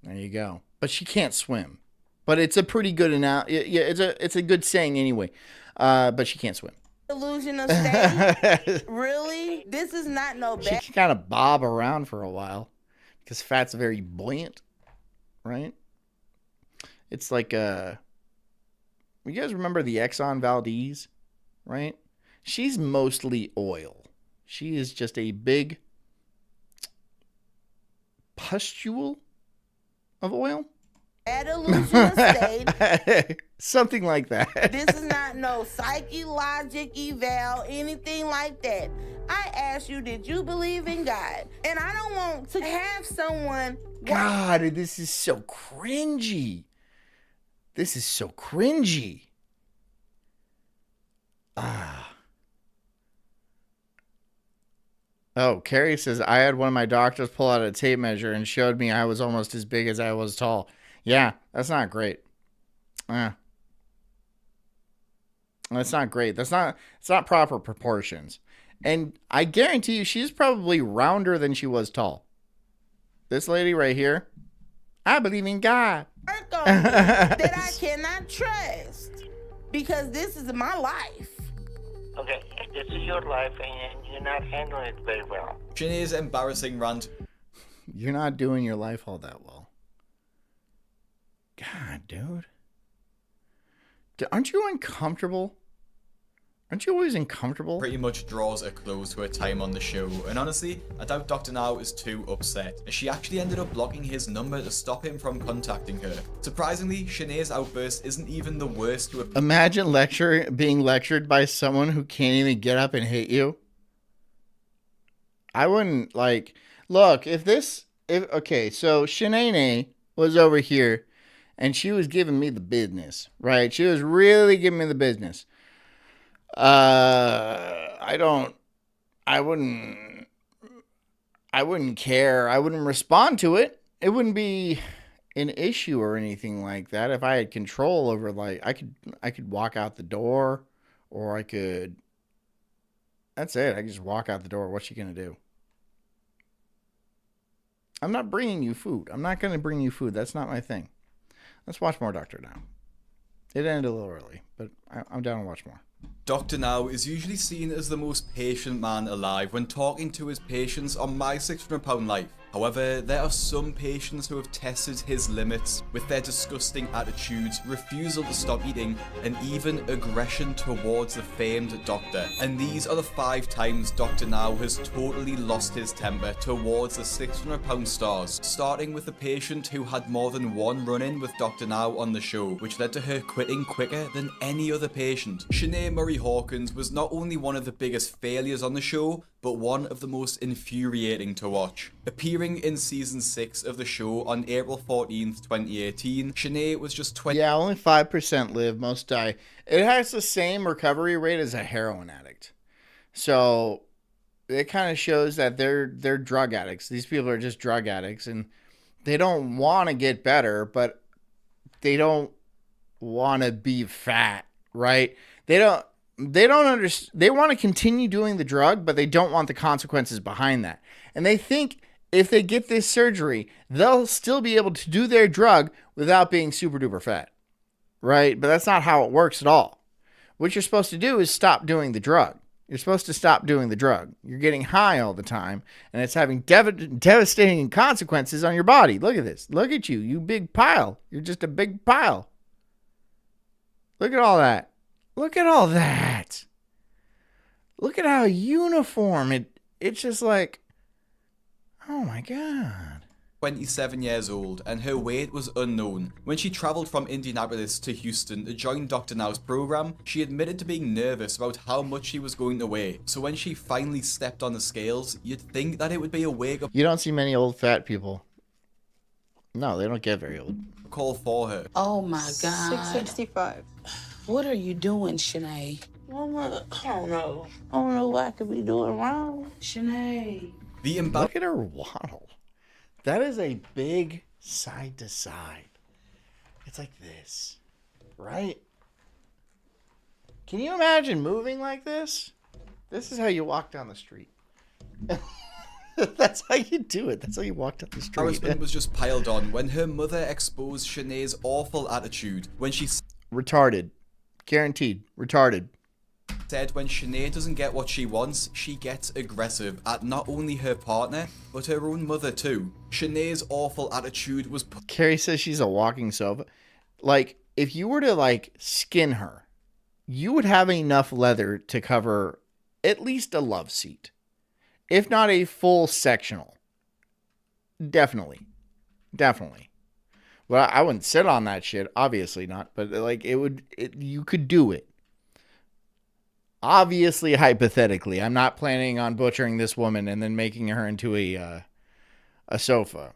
There you go. But she can't swim. But it's a pretty good it's a good saying anyway. But she can't swim. Delusional state? Really? This is not no bad. She can kind of bob around for a while. Because fat's very buoyant. Right? It's like you guys remember the Exxon Valdez, right? She's mostly oil. She is just a big pustule of oil. Bad delusional state. Something like that. This is not no psychologic eval, anything like that. I asked you, did you believe in God? And I don't want to have someone... God, this is so cringy. This is so cringy. Oh, Carrie says, I had one of my doctors pull out a tape measure and showed me I was almost as big as I was tall. Yeah, that's not great. That's not great. It's not proper proportions. And I guarantee you, she's probably rounder than she was tall. This lady right here, I believe in God. That I cannot trust. Because this is my life. Okay, this is your life and you're not handling it very well. Sinead's embarrassing rant. You're not doing your life all that well. God, dude. Aren't you uncomfortable? Aren't you always uncomfortable? Pretty much draws a close to her time on the show, and honestly, I doubt Dr. Now is too upset, as she actually ended up blocking his number to stop him from contacting her. Surprisingly, Shanae's outburst isn't even the worst to have. Imagine being lectured by someone who can't even get up and hit you. I wouldn't, like, look, okay, so Shanae was over here, and she was giving me the business, right? She was really giving me the business. I wouldn't care. I wouldn't respond to it. It wouldn't be an issue or anything like that. If I had control over, like, I could walk out the door, or that's it. I could just walk out the door. What's she going to do? I'm not bringing you food. I'm not going to bring you food. That's not my thing. Let's watch more Doctor Now. It ended a little early, but I'm down to watch more. Dr. Now is usually seen as the most patient man alive when talking to his patients on My 600 Pound Life. However, there are some patients who have tested his limits with their disgusting attitudes, refusal to stop eating, and even aggression towards the famed doctor. And these are the 5 times Dr. Now has totally lost his temper towards the 600 pound stars, starting with the patient who had more than one run-in with Dr. Now on the show, which led to her quitting quicker than any other patient. Shanae Murray Hawkins was not only one of the biggest failures on the show, but one of the most infuriating to watch. Appearing in season 6 of the show on April 14th, 2018, Shanae was just 20. Yeah, only 5% live, most die. It has the same recovery rate as a heroin addict. So it kind of shows that they're drug addicts. These people are just drug addicts, and they don't want to get better, but they don't want to be fat, right? They don't understand. They want to continue doing the drug, but they don't want the consequences behind that. And they think if they get this surgery, they'll still be able to do their drug without being super duper fat, right? But that's not how it works at all. What you're supposed to do is stop doing the drug. You're supposed to stop doing the drug. You're getting high all the time, and it's having devastating consequences on your body. Look at this. Look at you, you big pile. You're just a big pile. Look at all that. Look at all that. Look at how uniform it's just like, oh my God. 27 years old, and her weight was unknown. When she travelled from Indianapolis to Houston to join Dr. Now's program, she admitted to being nervous about how much she was going to weigh. So when she finally stepped on the scales, you'd think that it would be a wake-up You don't see many old fat people. No, they don't get very old. call for her. Oh my God. 665. What are you doing, Shanae? Mama, I don't know. I don't know what I could be doing wrong. Shanae. Look at her waddle. That is a big side to side. It's like this, right? Can you imagine moving like this? This is how you walk down the street. That's how you do it. That's how you walk down the street. Harassment was just piled on when her mother exposed Shanae's awful attitude when she retarded. Guaranteed. Retarded. Said when Shanae doesn't get what she wants, she gets aggressive at not only her partner, but her own mother too. Shanae's awful attitude was... Carrie says she's a walking sofa. Like, if you were to, like, skin her, you would have enough leather to cover at least a love seat. If not a full sectional. Definitely. Definitely. Well, I wouldn't sit on that shit. Obviously not. But, like, you could do it. Obviously, hypothetically. I'm not planning on butchering this woman and then making her into a sofa.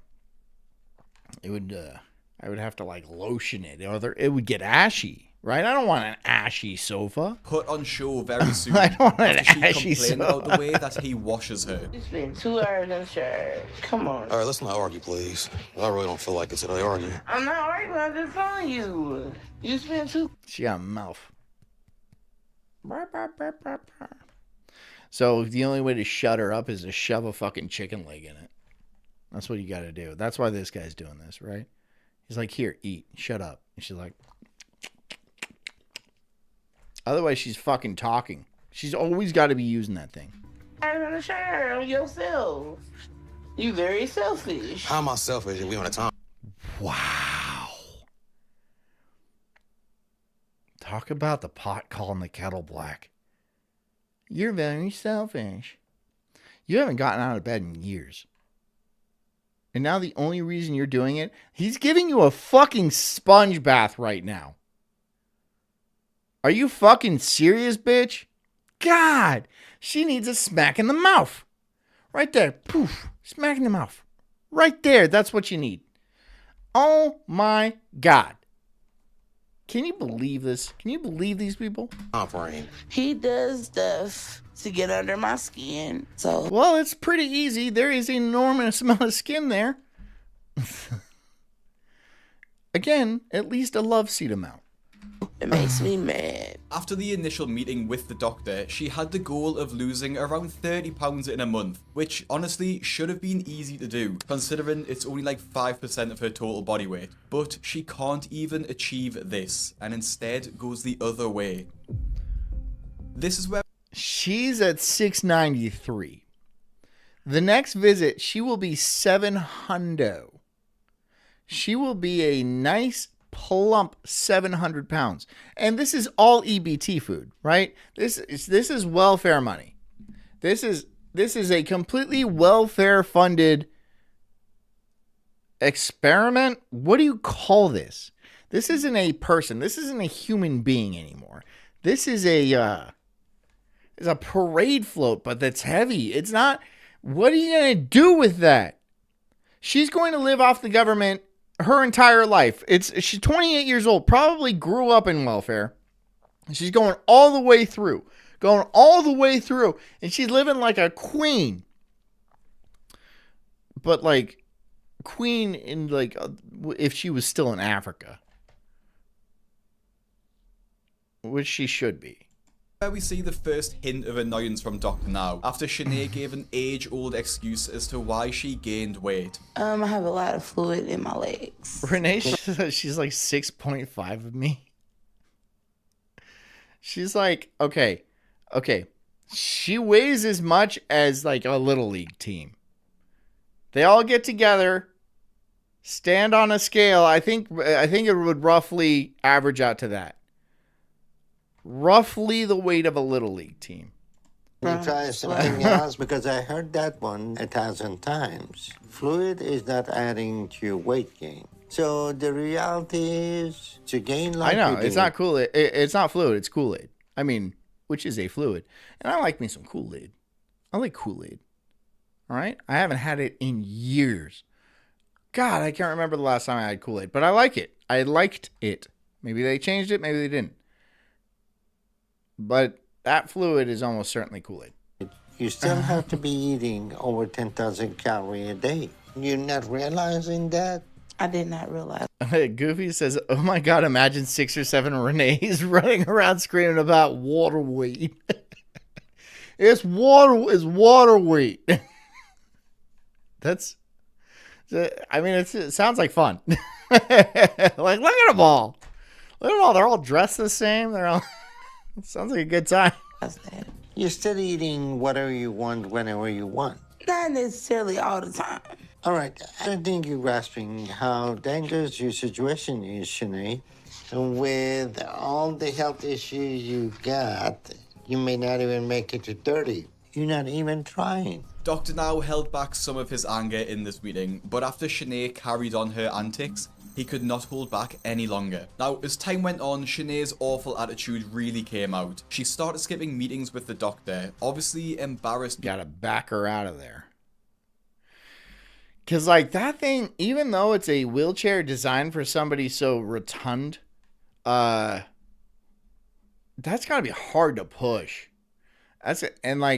I would have to, like, lotion it. Or it would get ashy, right? I don't want an ashy sofa. Put on show very soon. I don't want an after ashy she complained sofa. about the way that he washes her. It's been 2 hours in the shower. Come on. All right, let's not argue, please. I really don't feel like it today, argue. I'm not arguing. I'm just telling you. You spent 2. She got a mouth. So the only way to shut her up is to shove a fucking chicken leg in it. That's what you got to do. That's why this guy's doing this, right? He's like, here, eat. Shut up. And she's like... Otherwise, she's fucking talking. She's always got to be using that thing. I'm in the shower on yourself. You very selfish. How am I selfish if we on a time? Wow. Talk about the pot calling the kettle black. You're very selfish. You haven't gotten out of bed in years. And now the only reason you're doing it, he's giving you a fucking sponge bath right now. Are you fucking serious, bitch? God, she needs a smack in the mouth. Right there. Poof. Smack in the mouth. Right there. That's what you need. Oh my God. Can you believe this? Can you believe these people? He does stuff to get under my skin. So Well, it's pretty easy. There is an enormous amount of skin there. Again, at least a love seat amount. it makes me mad. After the initial meeting with the doctor, she had the goal of losing around 30 pounds in a month, which honestly should have been easy to do, considering it's only like 5% of her total body weight. But she can't even achieve this, and instead goes the other way. This is where She's at 693. The next visit, she will be 700. She will be a nice, plump 700 pounds. And this is all EBT food, right? This is welfare money. This is a completely welfare funded experiment. What do you call this? This isn't a person. This isn't a human being anymore. This is a parade float, but that's heavy. It's not. What are you going to do with that? She's going to live off the government her entire life. She's 28 years old, probably grew up in welfare. She's going all the way through. And she's living like a queen. But like queen in like if she was still in Africa. Which she should be. Where we see the first hint of annoyance from Dr. Now, after Shanae gave an age-old excuse as to why she gained weight. I have a lot of fluid in my legs. Renee says she's like 6.5 of me. She's like, okay. She weighs as much as like a little league team. They all get together, stand on a scale. I think it would roughly average out to that. Roughly the weight of a little league team. You try something else because I heard that one 1,000 times. Fluid is not adding to your weight gain. So the reality is to gain like I know it's not Kool-Aid. It's not fluid. It's Kool-Aid. I mean, which is a fluid, and I like me some Kool-Aid. I like Kool-Aid. All right, I haven't had it in years. God, I can't remember the last time I had Kool-Aid, but I like it. I liked it. Maybe they changed it. Maybe they didn't. But that fluid is almost certainly Kool-Aid. You still have to be eating over 10,000 calories a day. You're not realizing that? I did not realize. Goofy says, oh my God, imagine 6 or 7 Renees running around screaming about water weight. It's water weight. It sounds like fun. Like, look at them all. Look at them all. They're all dressed the same. Sounds like a good time. You're still eating whatever you want, whenever you want. Not necessarily all the time. All right, I don't think you're grasping how dangerous your situation is, Shanae. And with all the health issues you got, you may not even make it to 30. You're not even trying. Dr. Now held back some of his anger in this meeting, but after Shanae carried on her antics, he could not hold back any longer. Now, as time went on, Shanae's awful attitude really came out. She started skipping meetings with the doctor, obviously embarrassed. Gotta back her out of there. Because, like, that thing, even though it's a wheelchair designed for somebody so rotund, that's gotta be hard to push. And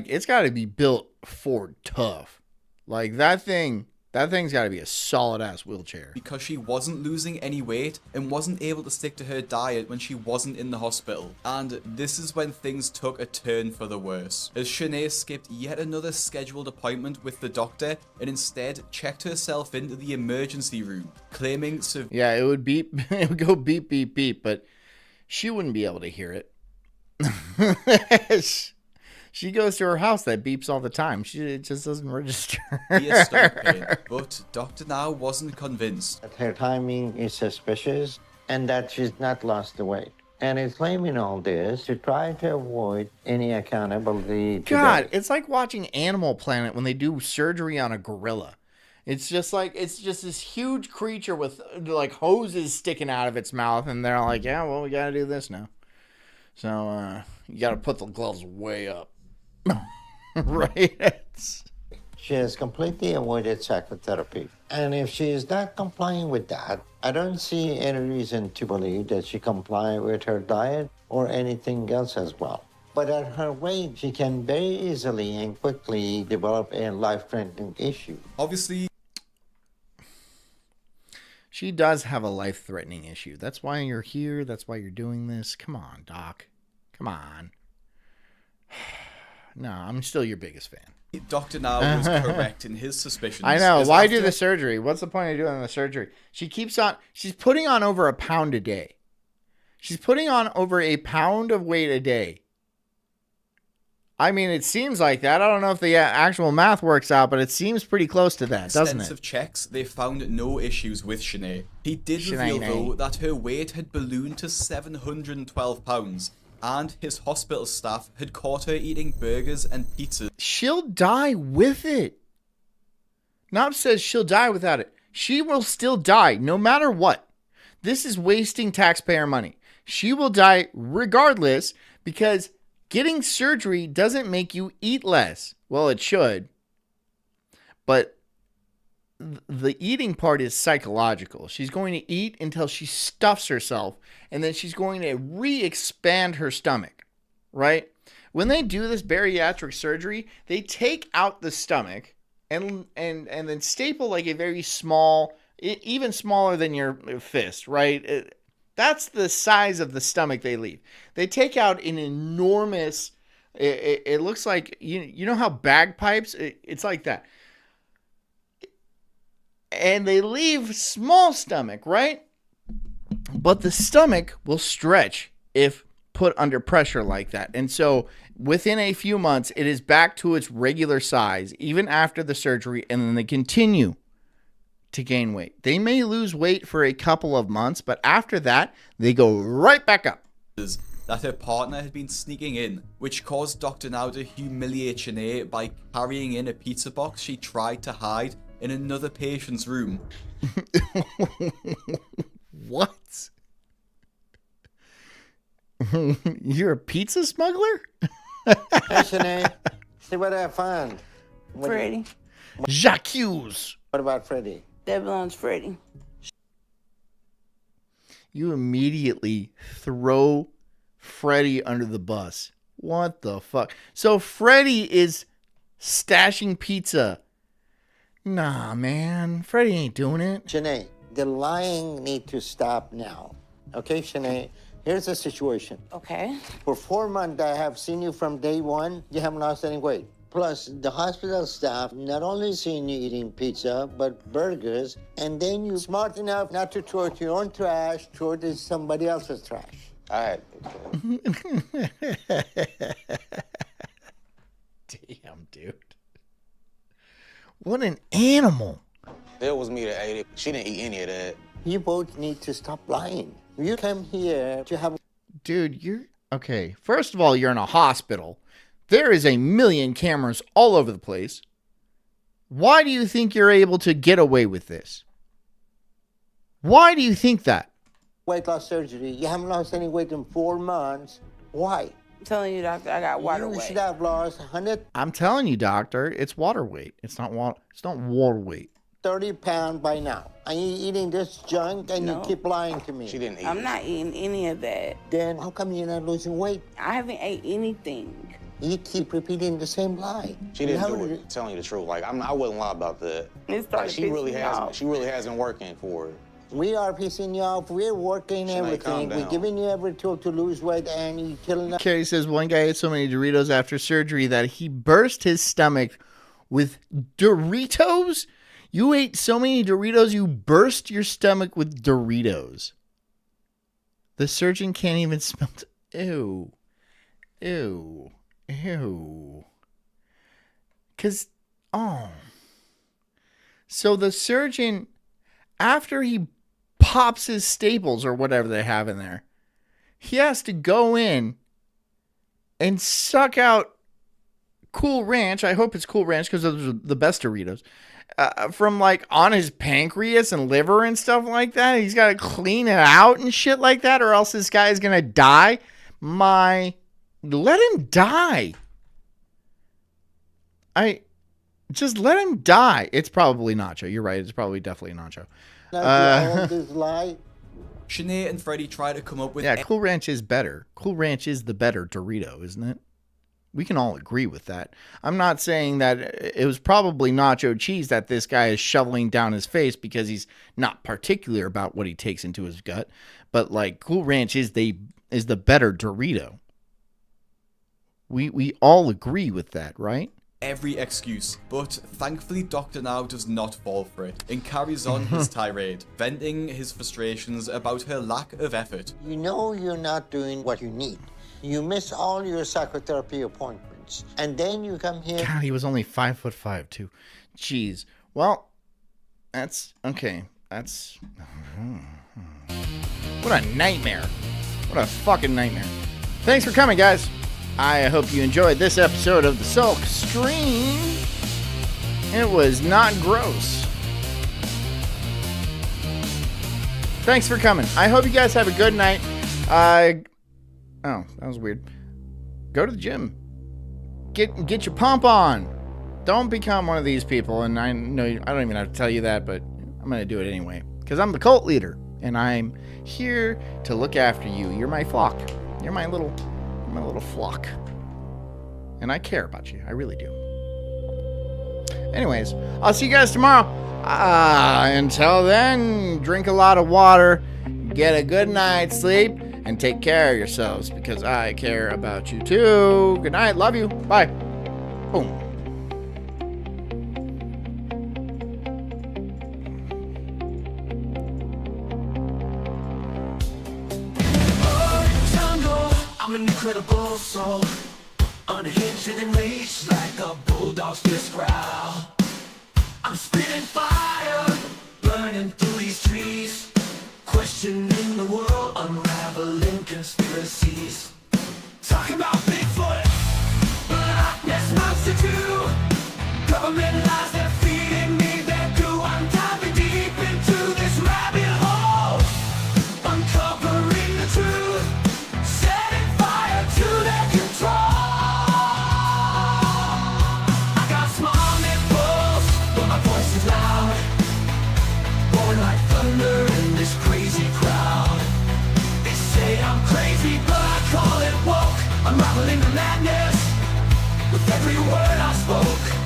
it's gotta be built for tough. Like, that thing's got to be a solid-ass wheelchair. Because she wasn't losing any weight and wasn't able to stick to her diet when she wasn't in the hospital. And this is when things took a turn for the worse, as Shanae skipped yet another scheduled appointment with the doctor and instead checked herself into the emergency room, claiming Yeah, it would beep. It would go beep, beep, beep, but she wouldn't be able to hear it. She goes to her house that beeps all the time. It just doesn't register. But Dr. Now wasn't convinced. Her timing is suspicious and that she's not lost the weight. And he's claiming all this to try to avoid any accountability. God, it's like watching Animal Planet when they do surgery on a gorilla. It's just this huge creature with like hoses sticking out of its mouth, and they're like, yeah, well, we gotta do this now. So you gotta put the gloves way up. Right? She has completely avoided psychotherapy. And if she is not complying with that, I don't see any reason to believe that she comply with her diet or anything else as well. But at her weight, she can very easily and quickly develop a life-threatening issue. Obviously, she does have a life-threatening issue. That's why you're here. That's why you're doing this. Come on, Doc. Come on. No, I'm still your biggest fan. Dr. Now was correct in his suspicions. I know. Why do the surgery? What's the point of doing the surgery? She's putting on over a pound a day. She's putting on over a pound of weight a day. I mean, it seems like that. I don't know if the actual math works out, but it seems pretty close to that, doesn't it? Extensive checks, they found no issues with Shanae. He did reveal, though, that her weight had ballooned to 712 pounds. And his hospital staff had caught her eating burgers and pizzas. She'll die with it. Knob says she'll die without it. She will still die no matter what. This is wasting taxpayer money. She will die regardless because getting surgery doesn't make you eat less. Well, it should. But the eating part is psychological. She's going to eat until she stuffs herself, and then she's going to re-expand her stomach, right? When they do this bariatric surgery, they take out the stomach and then staple like a very small, even smaller than your fist, right? That's the size of the stomach they leave. They take out an enormous, it looks like, you know how bagpipes, it's like that. And they leave small stomach, right? But the stomach will stretch if put under pressure like that. And so within a few months, it is back to its regular size, even after the surgery, and then they continue to gain weight. They may lose weight for a couple of months, but after that, they go right back up. That her partner had been sneaking in, which caused Dr. Now to humiliate Shanae by carrying in a pizza box she tried to hide in another patient's room. What? You're a pizza smuggler? Hey, Shanae, see what I found. Freddie. Jacques. What about Freddie? That belongs Freddie. You immediately throw Freddie under the bus. What the fuck? So Freddie is stashing pizza. Nah, man. Freddie ain't doing it. Shanae, the lying need to stop now. Okay, Shanae? Here's the situation. Okay. For 4 months, I have seen you from day one. You haven't lost any weight. Plus, the hospital staff not only seen you eating pizza, but burgers, and then you smart enough not to throw it to your own trash, throw it to somebody else's trash. All right. Damn, dude. What an animal. It was me that ate it. She didn't eat any of that. You both need to stop lying. You come here to have... Dude, you're... Okay, first of all, you're in a hospital. There is a million cameras all over the place. Why do you think you're able to get away with this? Why do you think that? Weight loss surgery. You haven't lost any weight in 4 months. Why? I'm telling you, doctor, I got water weight. You should have lost 130 I'm telling you, doctor, it's water weight. It's not water weight. pounds by now. Are you eating this junk and you keep lying to me? She didn't eat I'm not eating any of that. Then how come you're not losing weight? I haven't ate anything. You keep repeating the same lie. She didn't do it. Telling you the truth, like I wouldn't lie about that. It started Like, she really pissing me hasn't. off. She really hasn't working for it. We are pissing you off. We're working Shanae, calm everything. We're down. giving you every tool to lose weight, and you're killing us. Carrie says one guy ate so many Doritos after surgery that he burst his stomach with Doritos? You ate so many Doritos, you burst your stomach with Doritos. The surgeon can't even smell. Ew. Ew. Ew. Because, So the surgeon, after he pops his staples or whatever they have in there, he has to go in and suck out Cool Ranch. I hope it's Cool Ranch because those are the best Doritos. From like on his pancreas and liver and stuff like that. He's got to clean it out and shit like that, or else this guy is going to die. Let him die. Just let him die. It's probably Nacho. You're right. It's probably definitely Nacho. Shanae and Freddie try to come up with... Yeah, Cool Ranch is better. Cool Ranch is the better Dorito, isn't it? We can all agree with that. I'm not saying that it was probably nacho cheese that this guy is shoveling down his face because he's not particular about what he takes into his gut. But like Cool Ranch is the better Dorito. We all agree with that, right? Every excuse, but thankfully Dr. Now does not fall for it and carries on his tirade, venting his frustrations about her lack of effort. You know you're not doing what you need. You miss all your psychotherapy appointments, and then you come here. God, he was only 5'5" too. Jeez. Well, that's okay. That's what a nightmare. What a fucking nightmare. Thanks for coming, guys. I hope you enjoyed this episode of the Sulk Stream. It was not gross. Thanks for coming. I hope you guys have a good night. Oh, that was weird. Go to the gym. Get your pump on. Don't become one of these people. And I know I don't even have to tell you that, but I'm going to do it anyway. Because I'm the cult leader. And I'm here to look after you. You're my flock. You're my little flock. And I care about you. I really do. Anyways, I'll see you guys tomorrow. Until then, drink a lot of water. Get a good night's sleep. And take care of yourselves because I care about you too. Good night. Love you. Bye. Boom. I'm an incredible soul, unhinged and enraged like a bulldog's fierce growl. I'm spitting fire, burning through these trees, questioning the world, unraveling conspiracies. Talking about Bigfoot, Loch Ness Monster 2, government lies they're feeding me their goo. I'm diving deep into this rabbit hole, uncovering the truth, setting fire to their control. I got small nipples, but my voice is loud, born like thunder in this crazy crowd. They say I'm crazy, but I call it woke, unraveling the madness with every word I spoke.